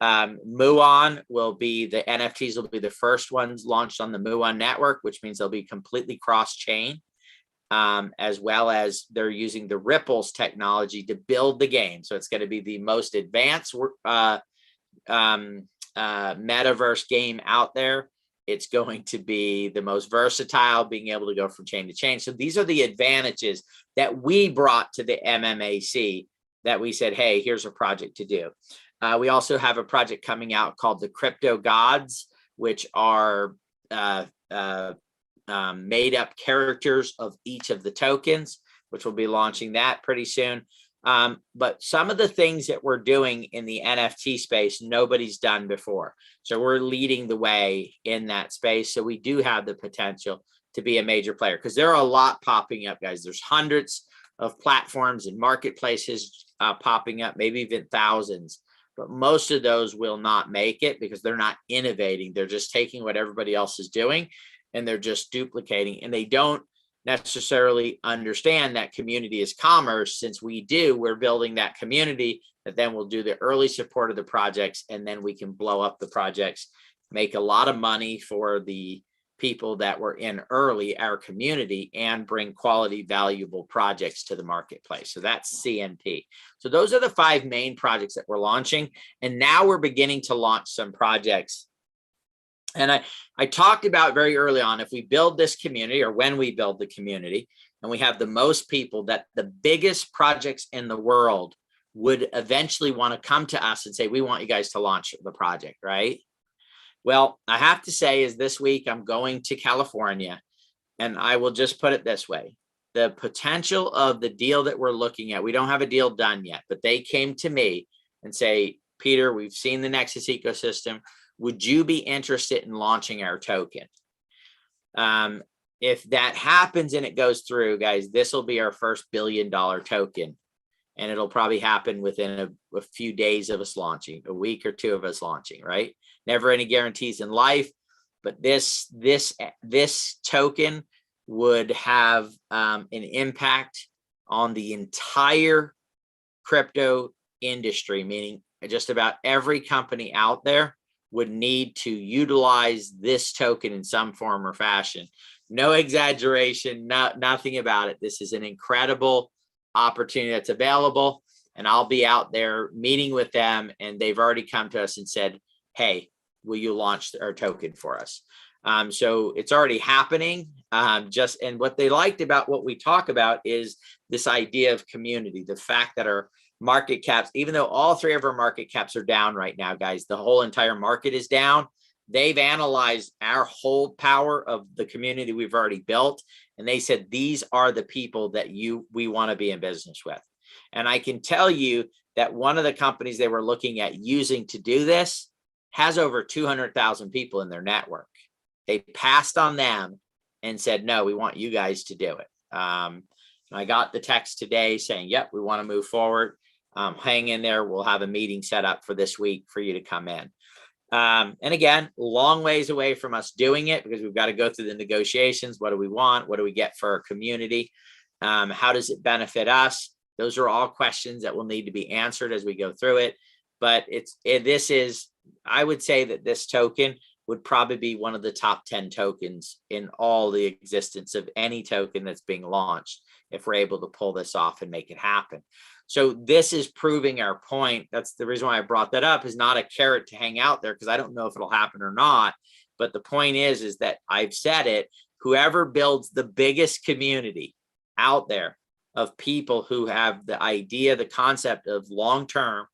Speaker 2: Muon will be, the NFTs will be the first ones launched on the Muon network, which means they'll be completely cross-chain, as well as they're using the Ripples technology to build the game. So it's going to be the most advanced metaverse game out there. It's going to be the most versatile, being able to go from chain to chain. So these are the advantages that we brought to the MMAC, that we said, hey, here's a project to do. We also have a project coming out called the Crypto Gods, which are made up characters of each of the tokens, which will be launching that pretty soon. But some of the things that we're doing in the NFT space, nobody's done before. So we're leading the way in that space. So we do have the potential to be a major player, because there are a lot popping up, guys. There's hundreds of platforms and marketplaces popping up, maybe even thousands. But most of those will not make it because they're not innovating. They're just taking what everybody else is doing and they're just duplicating. And they don't necessarily understand that community is commerce. Since we do, we're building that community that then we'll do the early support of the projects, and then we can blow up the projects, make a lot of money for the people that were in early our community and bring quality, valuable projects to the marketplace. So that's CNP. So those are the 5 main projects that we're launching. And now we're beginning to launch some projects. And I talked about very early on, if we build this community, or when we build the community, and we have the most people, that the biggest projects in the world would eventually want to come to us and say, we want you guys to launch the project, right? Well, I have to say is this week I'm going to California, and I will just put it this way. The potential of the deal that we're looking at, we don't have a deal done yet, but they came to me and say, Peter, we've seen the Nexus ecosystem. Would you be interested in launching our token? If that happens and it goes through, guys, this will be our first $1 billion token. And it'll probably happen within a few days of us launching, a week or 2 of us launching, right? Never any guarantees in life, but this token would have an impact on the entire crypto industry, meaning just about every company out there would need to utilize this token in some form or fashion. No exaggeration, nothing about it. This is an incredible opportunity that's available, and I'll be out there meeting with them, and they've already come to us and said, hey, will you launch our token for us? So it's already happening. And what they liked about what we talk about is this idea of community, the fact that our market caps, even though all 3 of our market caps are down right now, guys, the whole entire market is down. They've analyzed our whole power of the community we've already built. And they said, these are the people that we want to be in business with. And I can tell you that one of the companies they were looking at using to do this has over 200,000 people in their network. They passed on them and said, no, we want you guys to do it. And I got the text today saying, yep, we want to move forward. Hang in there. We'll have a meeting set up for this week for you to come in. And again, long ways away from us doing it, because we've got to go through the negotiations. What do we want? What do we get for our community? How does it benefit us? Those are all questions that will need to be answered as we go through it. But I would say that this token would probably be one of the top 10 tokens in all the existence of any token that's being launched, if we're able to pull this off and make it happen. So this is proving our point. That's the reason why I brought that up, is not a carrot to hang out there, because I don't know if it'll happen or not. But the point is that I've said it, whoever builds the biggest community out there of people who have the idea, the concept of long-term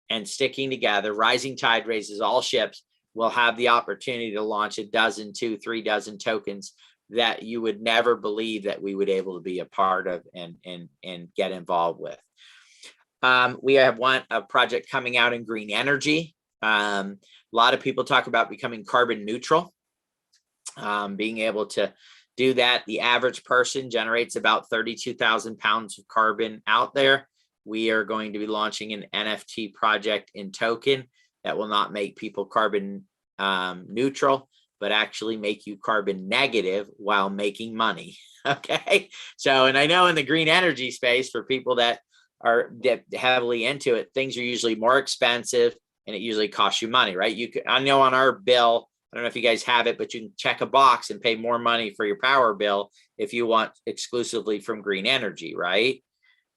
Speaker 2: and sticking together, rising tide raises all ships, will have the opportunity to launch 1 dozen, 2, 3 dozen tokens that you would never believe that we would able to be a part of and get involved with. We have a project coming out in green energy. A lot of people talk about becoming carbon neutral, being able to do that. The average person generates about 32,000 pounds of carbon out there. We are going to be launching an NFT project in token that will not make people carbon neutral, but actually make you carbon negative while making money. Okay. So, and I know in the green energy space, for people that are heavily into it, things are usually more expensive and it usually costs you money, right? I know on our bill, I don't know if you guys have it, but you can check a box and pay more money for your power bill if you want exclusively from green energy, right?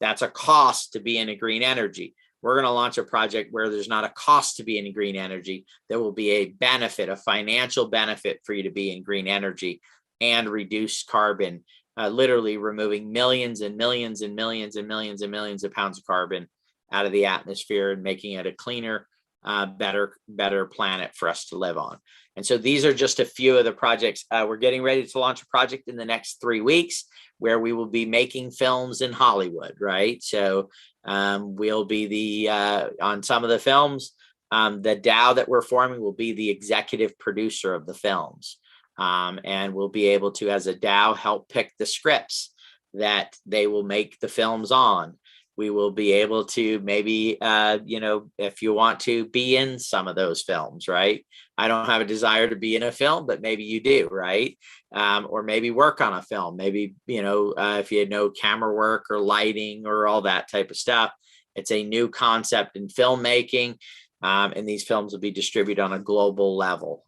Speaker 2: That's a cost to be in a green energy. We're going to launch a project where there's not a cost to be in green energy. There will be a benefit, a financial benefit for you to be in green energy and reduce carbon, literally removing millions and millions and millions and millions and millions of pounds of carbon out of the atmosphere and making it a cleaner, better planet for us to live on. And so these are just a few of the projects. We're getting ready to launch a project in the next 3 weeks where we will be making films in Hollywood, right? So we'll be on some of the films, the DAO that we're forming will be the executive producer of the films. And we'll be able to, as a DAO, help pick the scripts that they will make the films on. We will be able to maybe, if you want to be in some of those films, right? I don't have a desire to be in a film, but maybe you do, right? Or maybe work on a film. Maybe, if you know camera work or lighting or all that type of stuff. It's a new concept in filmmaking. And these films will be distributed on a global level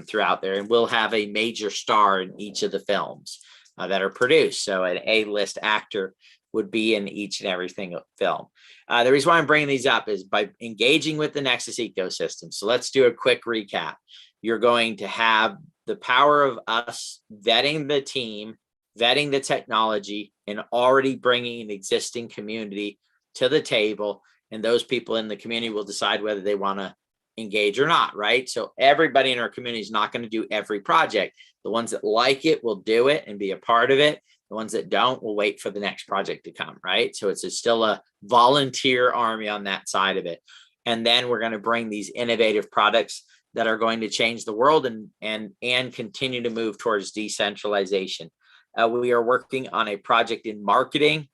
Speaker 2: throughout there. And we'll have a major star in each of the films that are produced. So an A-list actor would be in each and every single film. The reason why I'm bringing these up is by engaging with the Nexus ecosystem. So let's do a quick recap. You're going to have the power of us vetting the team, vetting the technology, and already bringing an existing community to the table. And those people in the community will decide whether they want to engage or not, right? So everybody in our community is not going to do every project. The ones that like it will do it and be a part of it. The ones that don't will wait for the next project to come, right? So it's still a volunteer army on that side of it. And then we're going to bring these innovative products that are going to change the world and continue to move towards decentralization. We are working on a project in marketing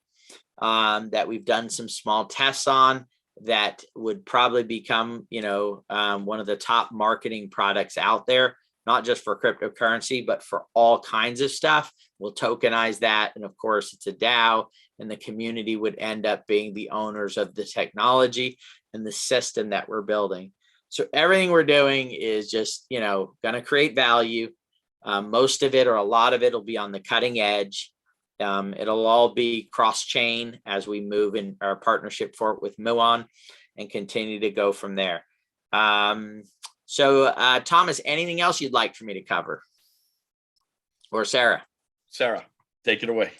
Speaker 2: that we've done some small tests on that would probably become, one of the top marketing products out there, not just for cryptocurrency, but for all kinds of stuff. We'll tokenize that. And of course, it's a DAO, and the community would end up being the owners of the technology and the system that we're building. So everything we're doing is just, going to create value. Most of it, or a lot of it, will be on the cutting edge. It'll all be cross-chain as we move in our partnership with Muon and continue to go from there. So Thomas, anything else you'd like for me to cover? Or Sara?
Speaker 3: Sara, take it away.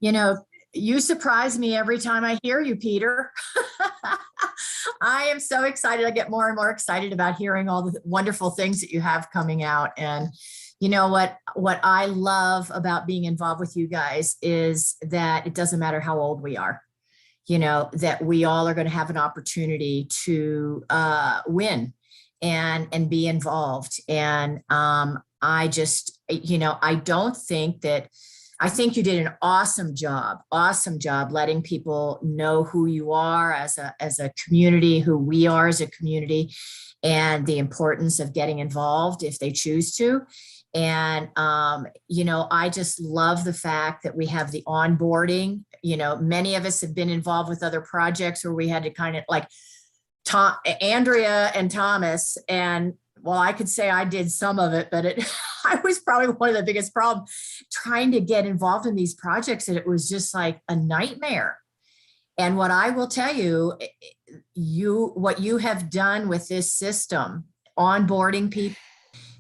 Speaker 1: You surprise me every time I hear you, Peter. I am so excited. I get more and more excited about hearing all the wonderful things that you have coming out. And you know what I love about being involved with you guys is that it doesn't matter how old we are, that we all are going to have an opportunity to win and be involved. And I just, I don't think that, I think you did an awesome job letting people know who you are as a community, who we are as a community, and the importance of getting involved if they choose to. And, I just love the fact that we have the onboarding. Many of us have been involved with other projects where we had to kind of like Andrea and Thomas, and well, I could say I did some of it, but I was probably one of the biggest problems trying to get involved in these projects. And it was just like a nightmare. And what I will tell you, what you have done with this system, onboarding people,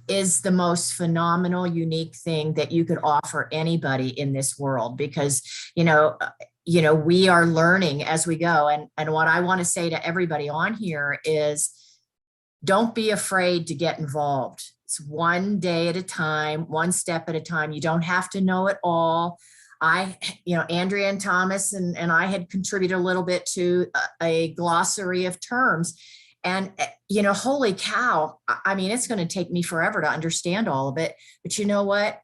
Speaker 1: is the most phenomenal, unique thing that you could offer anybody in this world, because, we are learning as we go. And what I want to say to everybody on here is, don't be afraid to get involved. It's one day at a time, one step at a time. You don't have to know it all. Andrea and Thomas and I had contributed a little bit to a glossary of terms. And, holy cow, I mean, it's going to take me forever to understand all of it. But you know what?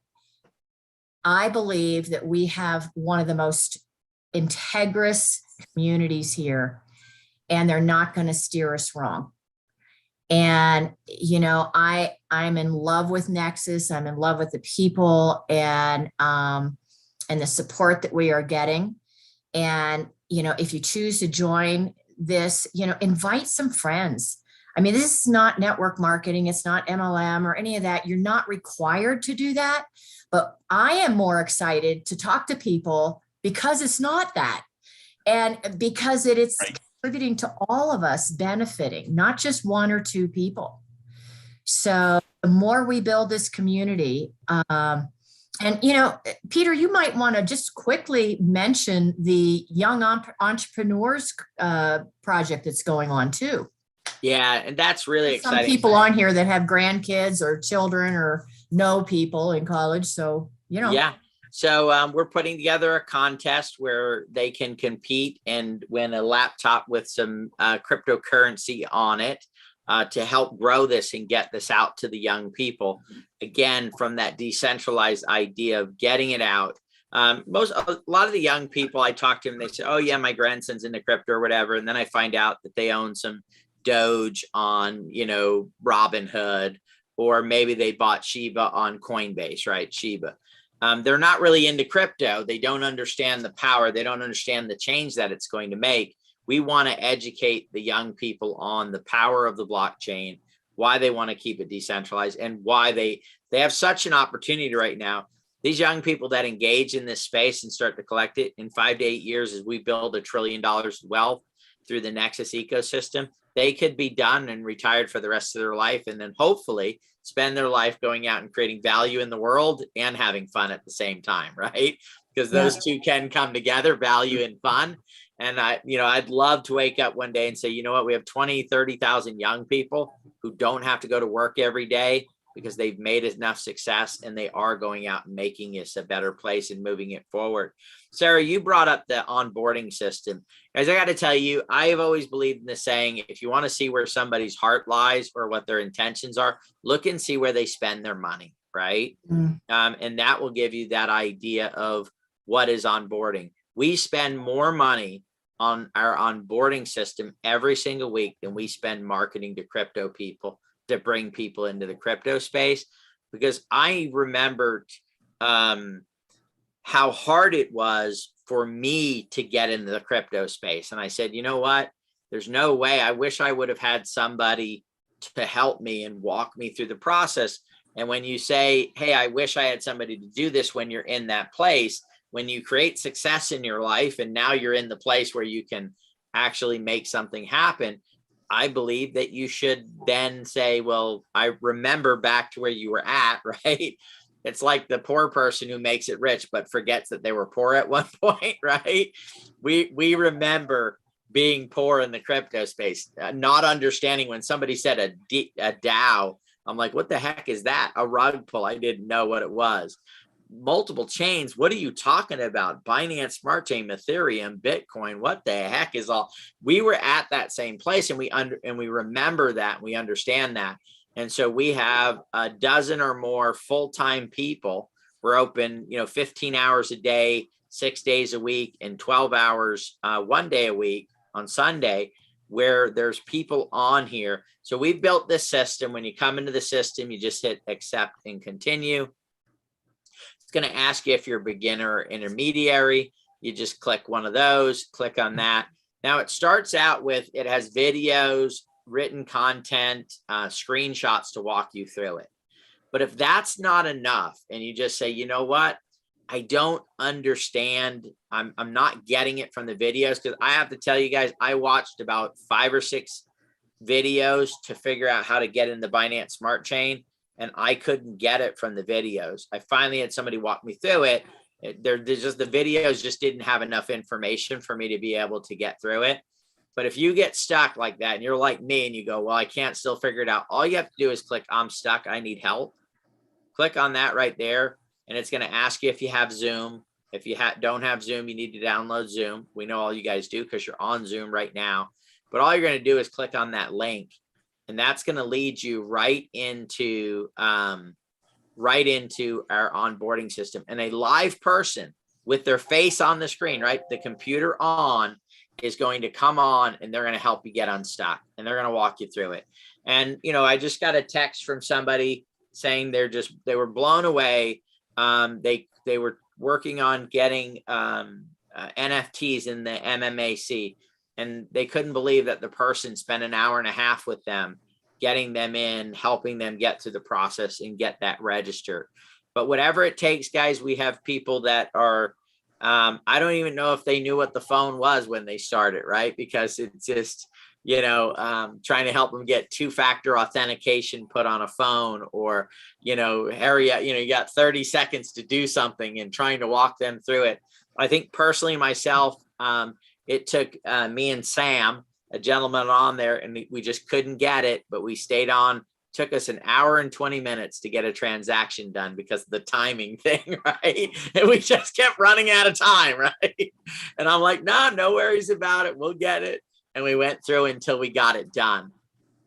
Speaker 1: I believe that we have one of the most integrous communities here, and they're not going to steer us wrong. And, I'm in love with Nexus. I'm in love with the people and the support that we are getting. And, if you choose to join this, invite some friends. I mean, this is not network marketing. It's not MLM or any of that. You're not required to do that. But I am more excited to talk to people because it's not that. And because it's right, contributing to all of us benefiting, not just one or two people. So the more we build this community, and, Peter, you might want to just quickly mention the Young Entrepreneurs project that's going on too.
Speaker 2: Yeah, and that's really exciting.
Speaker 1: Some people on here that have grandkids or children or know people in college. So,
Speaker 2: Yeah. So we're putting together a contest where they can compete and win a laptop with some cryptocurrency on it to help grow this and get this out to the young people. Again, from that decentralized idea of getting it out. A lot of the young people I talk to them, they say, oh yeah, my grandson's into crypto or whatever. And then I find out that they own some Doge on, Robinhood, or maybe they bought Shiba on Coinbase, right? Shiba. They're not really into crypto. They don't understand the power. They don't understand the change that it's going to make. We want to educate the young people on the power of the blockchain, why they want to keep it decentralized, and why they have such an opportunity right now. These young people that engage in this space and start to collect it in 5 to 8 years, as we build $1 trillion of wealth through the Nexus ecosystem, they could be done and retired for the rest of their life, and then hopefully spend their life going out and creating value in the world and having fun at the same time, right? Because those two can come together, value and fun. And I'd love to wake up one day and say, you know what, we have 20, 30,000 young people who don't have to go to work every day because they've made enough success and they are going out and making this a better place and moving it forward. Sara, you brought up the onboarding system. Guys, I got to tell you, I have always believed in the saying, if you want to see where somebody's heart lies or what their intentions are, look and see where they spend their money, right? And that will give you that idea of what is onboarding. We spend more money on our onboarding system every single week than we spend marketing to crypto people to bring people into the crypto space, because I remembered how hard it was for me to get into the crypto space. And I said, you know what, there's no way. I wish I would have had somebody to help me and walk me through the process. And when you say, hey, I wish I had somebody to do this, when you're in that place, when you create success in your life and now you're in the place where you can actually make something happen, I believe that you should then say, well, I remember back to where you were at, right? It's like the poor person who makes it rich, but forgets that they were poor at one point, right? We remember being poor in the crypto space, not understanding when somebody said a DAO. I'm like, what the heck is that? A rug pull. I didn't know what it was. Multiple chains. What are you talking about? Binance Smart Chain, Ethereum, Bitcoin. What the heck is all? We were at that same place, and we remember that, and we understand that. And so we have a dozen or more full-time people. We're open, 15 hours a day, 6 days a week, and 12 hours 1 day a week on Sunday, where there's people on here. So we built this system. When you come into the system, you just hit accept and continue. It's going to ask you if you're a beginner or intermediary. You just click one of those, click on that. Now it starts out with, it has videos, written content, screenshots to walk you through it. But if that's not enough, and you just say, you know what, I don't understand, I'm not getting it from the videos, because I have to tell you guys, I watched about 5 or 6 videos to figure out how to get in the Binance Smart Chain, and I couldn't get it from the videos. I finally had somebody walk me through it. There's just, the videos just didn't have enough information for me to be able to get through it. But if you get stuck like that and you're like me and you go, well, I can't still figure it out, all you have to do is click, I'm stuck, I need help. Click on that right there. And it's going to ask you if you have Zoom. If you don't have Zoom, you need to download Zoom. We know all you guys do because you're on Zoom right now. But all you're going to do is click on that link. And that's going to lead you right into our onboarding system. And a live person with their face on the screen, right? The computer on, is going to come on, and they're going to help you get unstuck, and they're going to walk you through it. And, I just got a text from somebody saying they were blown away. They were working on getting NFTs in the MMAC, and they couldn't believe that the person spent an hour and a half with them, getting them in, helping them get through the process and get that registered. But whatever it takes, guys, we have people that are, I don't even know if they knew what the phone was when they started, right? Because it's just, trying to help them get 2-factor authentication put on a phone, or, hurry up, you got 30 seconds to do something, and trying to walk them through it. I think personally myself, it took me and Sam, a gentleman on there, and we just couldn't get it, but we stayed on. Took us an hour and 20 minutes to get a transaction done because of the timing thing, right? And we just kept running out of time, right? And I'm like, no worries about it. We'll get it. And we went through until we got it done.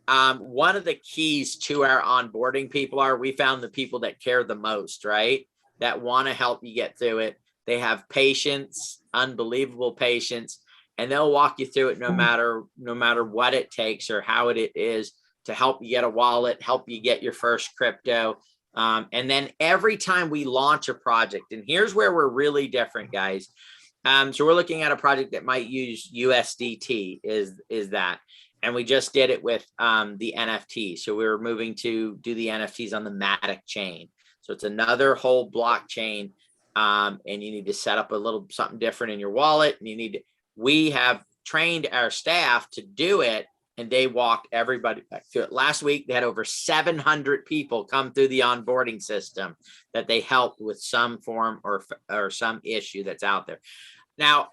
Speaker 2: One of the keys to our onboarding people we found the people that care the most, right? That want to help you get through it. They have patience, unbelievable patience, and they'll walk you through it no matter what it takes or how it is, to help you get a wallet, help you get your first crypto. And then every time we launch a project, and here's where we're really different, guys. So we're looking at a project that might use USDT is that. And we just did it with the NFT. So we were moving to do the NFTs on the Matic chain. So it's another whole blockchain. And you need to set up a little something different in your wallet. And we have trained our staff to do it. And they walked everybody back through it. Last week, they had over 700 people come through the onboarding system that they helped with some form or some issue that's out there. Now,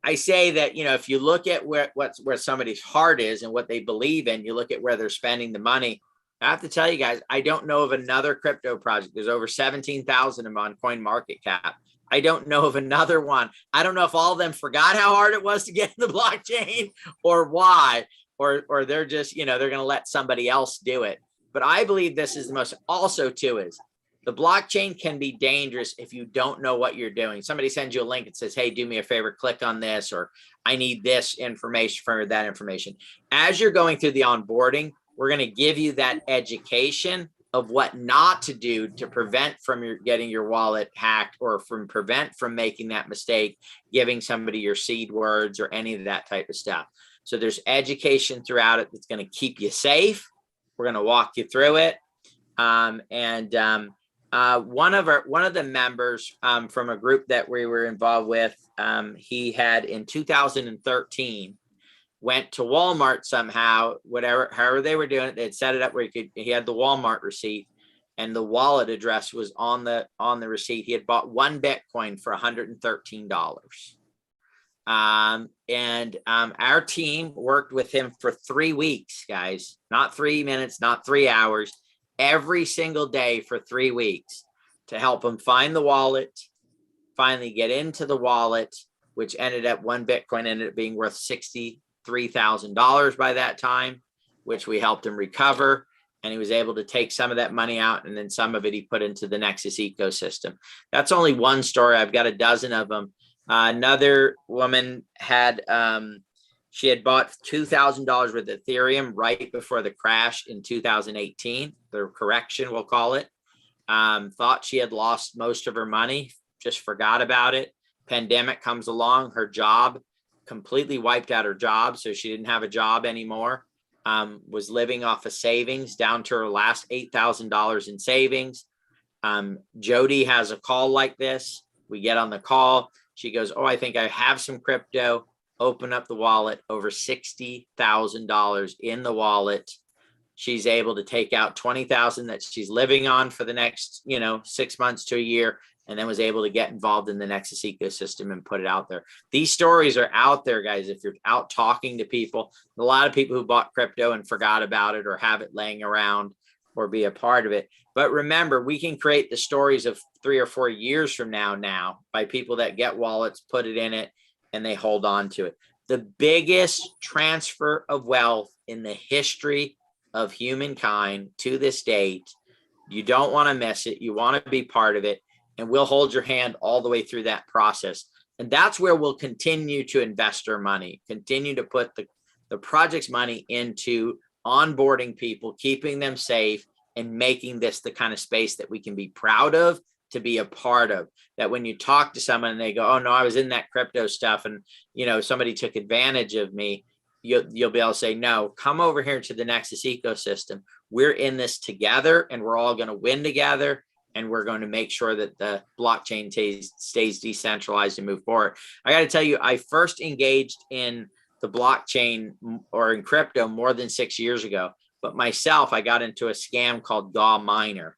Speaker 2: I say that, if you look at where somebody's heart is and what they believe in, you look at where they're spending the money. I have to tell you guys, I don't know of another crypto project. There's over 17,000 of them on CoinMarketCap. I don't know of another one. I don't know if all of them forgot how hard it was to get in the blockchain or why, or they're just, they're going to let somebody else do it. But I believe this is the most also too is the blockchain can be dangerous if you don't know what you're doing. Somebody sends you a link and says, hey, do me a favor, click on this, or I need this information for that information. As you're going through the onboarding, we're going to give you that education of what not to do to prevent from getting your wallet hacked or prevent from making that mistake, giving somebody your seed words or any of that type of stuff. So there's education throughout it that's going to keep you safe. We're going to walk you through it. One of the members from a group that we were involved with, he had in 2013 went to Walmart somehow, however they were doing it, they'd set it up where he had the Walmart receipt and the wallet address was on the receipt. He had bought one Bitcoin for $113. Our team worked with him for 3 weeks, guys, not 3 minutes, not 3 hours, every single day for 3 weeks to help him find the wallet, finally get into the wallet, which ended up one Bitcoin ended up being worth $63,000 by that time, which we helped him recover. And he was able to take some of that money out and then some of it he put into the Nexus ecosystem. That's only one story. I've got a dozen of them. Another woman had, she had bought $2,000 worth of Ethereum right before the crash in 2018, the correction, we'll call it. Thought she had lost most of her money, just forgot about it. Pandemic comes along, her job completely wiped out her job. So she didn't have a job anymore. Was living off of savings down to her last $8,000 in savings. Jody has a call like this. We get on the call. She goes, oh, I think I have some crypto. Open up the wallet, over $60,000 in the wallet. She's able to take out $20,000 that she's living on for the next, 6 months to a year, and then was able to get involved in the Nexus ecosystem and put it out there. These stories are out there, guys. If you're out talking to people, a lot of people who bought crypto and forgot about it or have it laying around or be a part of it. But remember, we can create the stories of 3 or 4 years from now by people that get wallets, put it in it, and they hold on to it. The biggest transfer of wealth in the history of humankind to this date. You don't want to miss it. You want to be part of it. And we'll hold your hand all the way through that process. And that's where we'll continue to invest our money, continue to put the project's money into onboarding people, keeping them safe, and making this the kind of space that we can be proud of, to be a part of. That when you talk to someone and they go, oh no, I was in that crypto stuff and somebody took advantage of me, you'll be able to say, no, come over here to the Nexus ecosystem. We're in this together and we're all going to win together. And we're going to make sure that the blockchain stays decentralized and move forward. I got to tell you, I first engaged in the blockchain or in crypto more than 6 years ago. But myself, I got into a scam called Gaw Miner.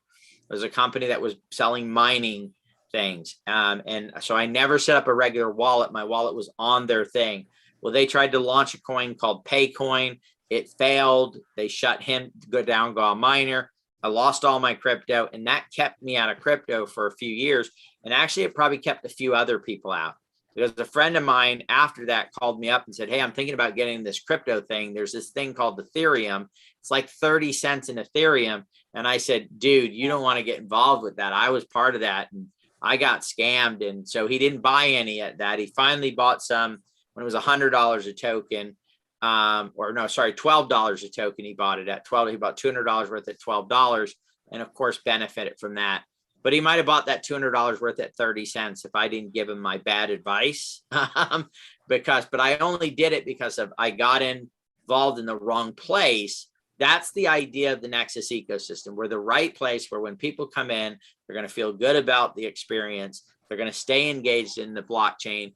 Speaker 2: It was a company that was selling mining things. And so I never set up a regular wallet. My wallet was on their thing. Well, they tried to launch a coin called Paycoin. It failed. They shut down Gaw Miner. I lost all my crypto, and that kept me out of crypto for a few years. And actually, it probably kept a few other people out, because a friend of mine after that called me up and said, hey, I'm thinking about getting this crypto thing. There's this thing called Ethereum. It's like 30 cents in Ethereum. And I said, dude, you don't want to get involved with that. I was part of that and I got scammed. And so he didn't buy any of that. He finally bought some when it was $100 a token. $12 a token. He bought it at 12. He bought $200 worth at $12, and of course benefited from that. but he might've bought that $200 worth at 30 cents if I didn't give him my bad advice. But I only did it because I got involved in the wrong place. That's the idea of the Nexus ecosystem. We're the right place where when people come in, they're going to feel good about the experience. They're going to stay engaged in the blockchain.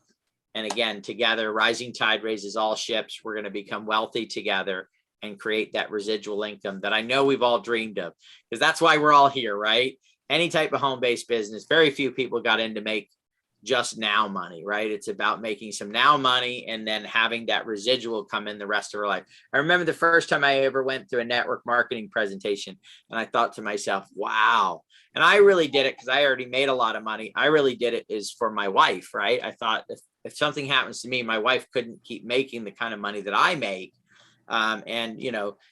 Speaker 2: And again, together, rising tide raises all ships. We're going to become wealthy together and create that residual income that I know we've all dreamed of, because that's why we're all here, right? Any type of home-based business, very few people got in to make just now money, right? It's about making some now money and then having that residual come in the rest of our life. I remember the first time I ever went through a network marketing presentation, and I thought to myself, wow. And I really did it because I already made a lot of money. I really did it is for my wife, right? I thought if something happens to me, my wife couldn't keep making the kind of money that I make. And,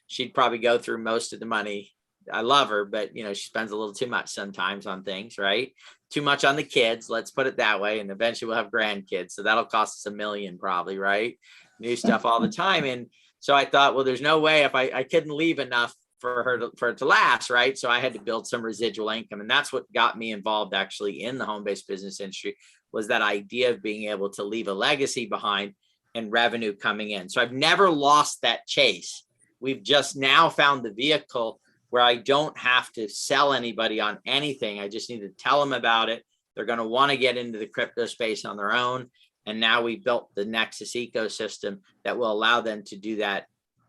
Speaker 2: she'd probably go through most of the money. I love her, but, she spends a little too much sometimes on things, right? Too much on the kids, let's put it that way. And eventually we'll have grandkids. So that'll cost us $1 million probably, right? New stuff all the time. And so I thought, well, there's no way if I couldn't leave enough for it to last, right? So I had to build some residual income. And that's what got me involved actually in the home-based business industry, was that idea of being able to leave a legacy behind and revenue coming in. So I've never lost that chase. We've just now found the vehicle where I don't have to sell anybody on anything. I just need to tell them about it. They're going to want to get into the crypto space on their own. And now we built the Nexus ecosystem that will allow them to do that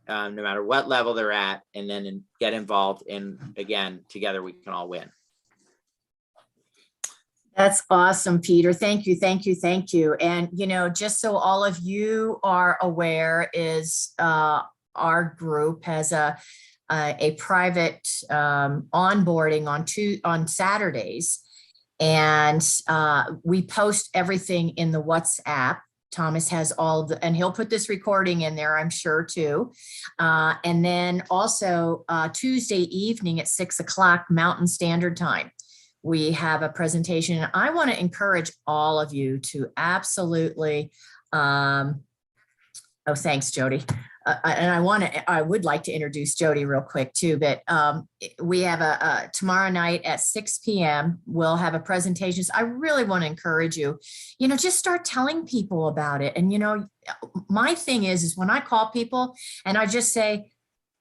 Speaker 2: no matter what level they're at, and then get involved. And again, together we can all win.
Speaker 1: That's awesome, Peter. Thank you, thank you, thank you. And, just so all of you are aware, is our group has a private onboarding on Saturdays, and we post everything in the WhatsApp. Thomas has and he'll put this recording in there, I'm sure too. And then also Tuesday evening at 6:00 Mountain Standard Time, we have a presentation. And I want to encourage all of you to absolutely, oh, thanks, Jody. And I would like to introduce Jody real quick too, but we have tomorrow night at 6 p.m. we'll have a presentation. So I really want to encourage you, just start telling people about it. And, my thing is when I call people and I just say,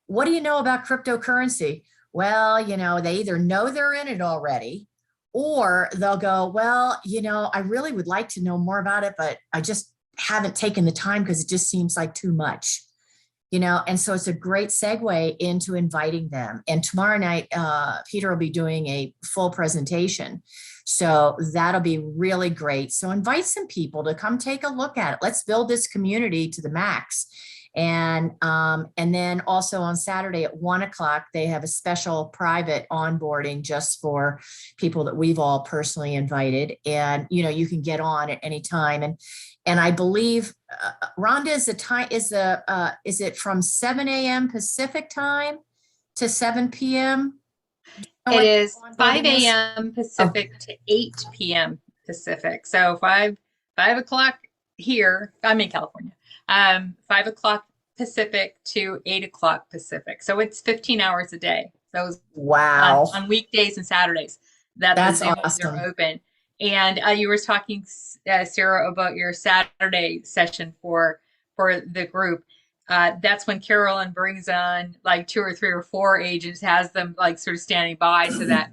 Speaker 1: what do you know about cryptocurrency? Well, they either know they're in it already, or they'll go, well, I really would like to know more about it, but I just haven't taken the time because it just seems like too much. And so it's a great segue into inviting them. And tomorrow night, Peter will be doing a full presentation. So that'll be really great. So invite some people to come take a look at it. Let's build this community to the max. And then also on Saturday at 1:00, they have a special private onboarding just for people that we've all personally invited. And, you can get on at any time. And I believe, Rhonda, is it from 7 a.m. Pacific time to 7 p.m.?
Speaker 4: It is 5 a.m. Pacific to 8 p.m. Pacific. So 5 o'clock here, I'm in California, 5 o'clock Pacific to 8 o'clock Pacific. So it's 15 hours a day. Those
Speaker 1: wow
Speaker 4: on weekdays and Saturdays that's awesome. They're open. And you were talking, Sara, about your Saturday session for the group. That's when Carolyn brings on like 2 or 3 or 4 agents, has them like sort of standing by so that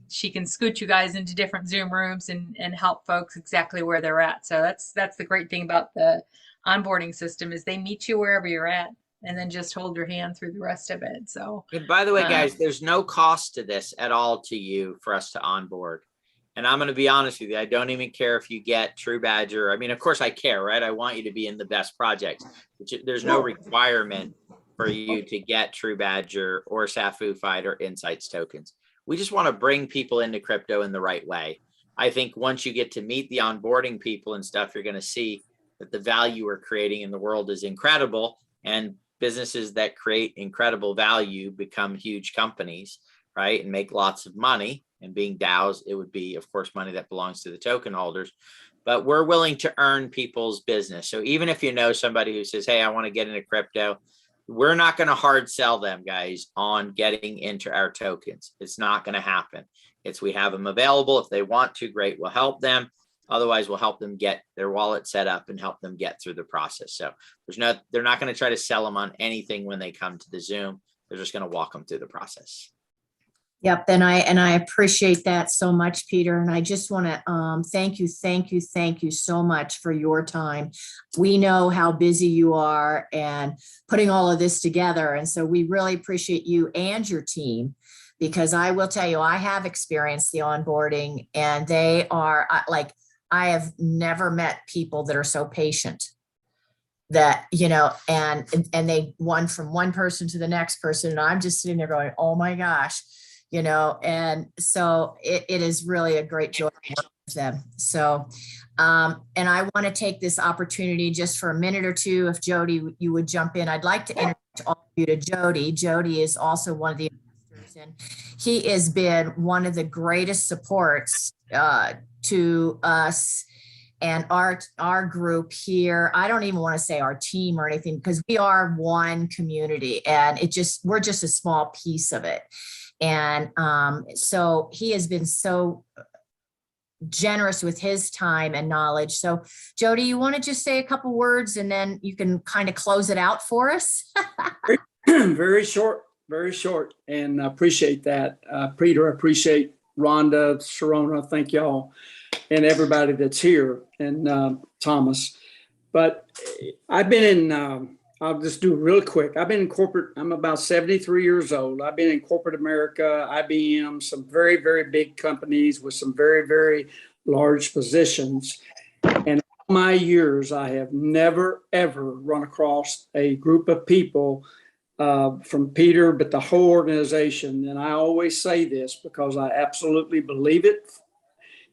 Speaker 4: she can scoot you guys into different Zoom rooms and help folks exactly where they're at. So that's the great thing about the onboarding system, is they meet you wherever you're at and then just hold your hand through the rest of it. So,
Speaker 2: and by the way, guys, there's no cost to this at all to you for us to onboard. And I'm going to be honest with you, I don't even care if you get Trubadger. I mean, of course I care, right? I want you to be in the best projects. There's no requirement for you to get Trubadger or Safu Fight or Insights tokens. We just want to bring people into crypto in the right way. I think once you get to meet the onboarding people and stuff, you're going to see that the value we're creating in the world is incredible, and businesses that create incredible value become huge companies, right? And make lots of money. And being DAOs, it would be, of course, money that belongs to the token holders. But we're willing to earn people's business. So even if you know somebody who says, hey, I want to get into crypto, we're not going to hard sell them, guys, on getting into our tokens. It's not going to happen. we have them available. If they want to, great, we'll help them. Otherwise, we'll help them get their wallet set up and help them get through the process. So they're not going to try to sell them on anything when they come to the Zoom. They're just going to walk them through the process.
Speaker 1: Yep. And I appreciate that so much, Peter. And I just want to thank you so much for your time. We know how busy you are and putting all of this together. And so we really appreciate you and your team, because I will tell you, I have experienced the onboarding, and they are like, I have never met people that are so patient, that, you know, and they won from one person to the next person. And I'm just sitting there going, oh my gosh, you know, and so it is really a great joy to work with them. So, and I want to take this opportunity just for a minute or two. If Jody, you would jump in, I'd like to introduce all of you to Jody. Jody is also one of the investors, and he has been one of the greatest supports to us and our group here. I don't even want to say our team or anything, because we are one community, and we're just a small piece of it. And so he has been so generous with his time and knowledge. So Jody, you want to just say a couple words, and then you can kind of close it out for us?
Speaker 5: Very short. And I appreciate that. Peter, I appreciate Rhonda, Sara, thank y'all, and everybody that's here, and Thomas. But I've been in, I'll just do it real quick. I've been in corporate. I'm about 73 years old. I've been in corporate America, IBM, some very, very big companies with some very, very large positions. And all my years, I have never, ever run across a group of people from Peter, but the whole organization. And I always say this because I absolutely believe it,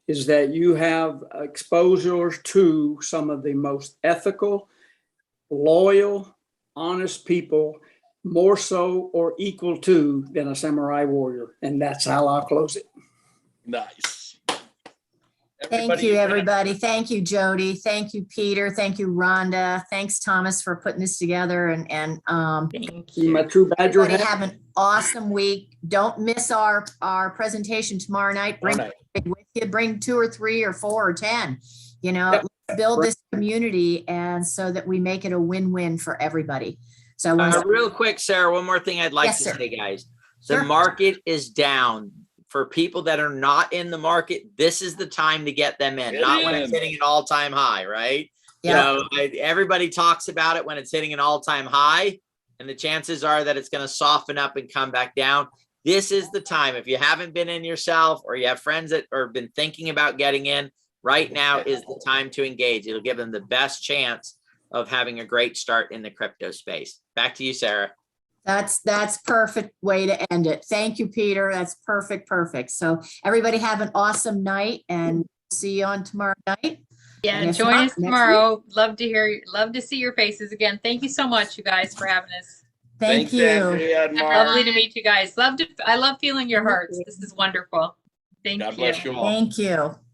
Speaker 5: is that you have exposure to some of the most ethical, loyal, honest people, more so or equal to than a samurai warrior. And that's how I'll close it.
Speaker 3: Nice.
Speaker 1: Thank you, everybody. Thank you, Jody. Thank you, Peter. Thank you, Rhonda. Thanks, Thomas, for putting this together. And
Speaker 4: Thank you.
Speaker 5: My Trubadger
Speaker 1: everybody
Speaker 5: hat.
Speaker 1: have an awesome week. Don't miss our presentation tomorrow night. Bring it with you. Bring 2 or 3 or 4 or 10. You know,
Speaker 5: Yep.
Speaker 1: let's build this community, and so that we make it a win-win for everybody. So I want to
Speaker 2: Real quick, Sarah, one more thing I'd like
Speaker 1: Yes,
Speaker 2: to
Speaker 1: sir.
Speaker 2: say, guys.
Speaker 1: Sure.
Speaker 2: The market is down. For people that are not in the market, this is the time to get them in,
Speaker 3: Get
Speaker 2: not when it's
Speaker 3: in.
Speaker 2: hitting an all-time high, right?
Speaker 1: Yeah.
Speaker 2: You know, everybody talks about it when it's hitting an all-time high, and the chances are that it's going to soften up and come back down. This is the time. If you haven't been in yourself, or you have friends that have been thinking about getting in, right now is the time to engage. It'll give them the best chance of having a great start in the crypto space. Back to you, Sarah.
Speaker 1: That's perfect way to end it. Thank you, Peter. That's perfect. So everybody have an awesome night, and see you on tomorrow night.
Speaker 4: Yeah,
Speaker 1: And if
Speaker 4: join
Speaker 1: not,
Speaker 4: us
Speaker 1: next
Speaker 4: tomorrow. Love to see your faces again. Thank you so much, you guys, for having us.
Speaker 1: Thank
Speaker 3: Thanks,
Speaker 1: you.
Speaker 3: Andrea and Mark.
Speaker 4: Lovely to meet you guys. I love feeling your hearts. This is wonderful. Thank you.
Speaker 3: God bless you all.
Speaker 1: Thank you.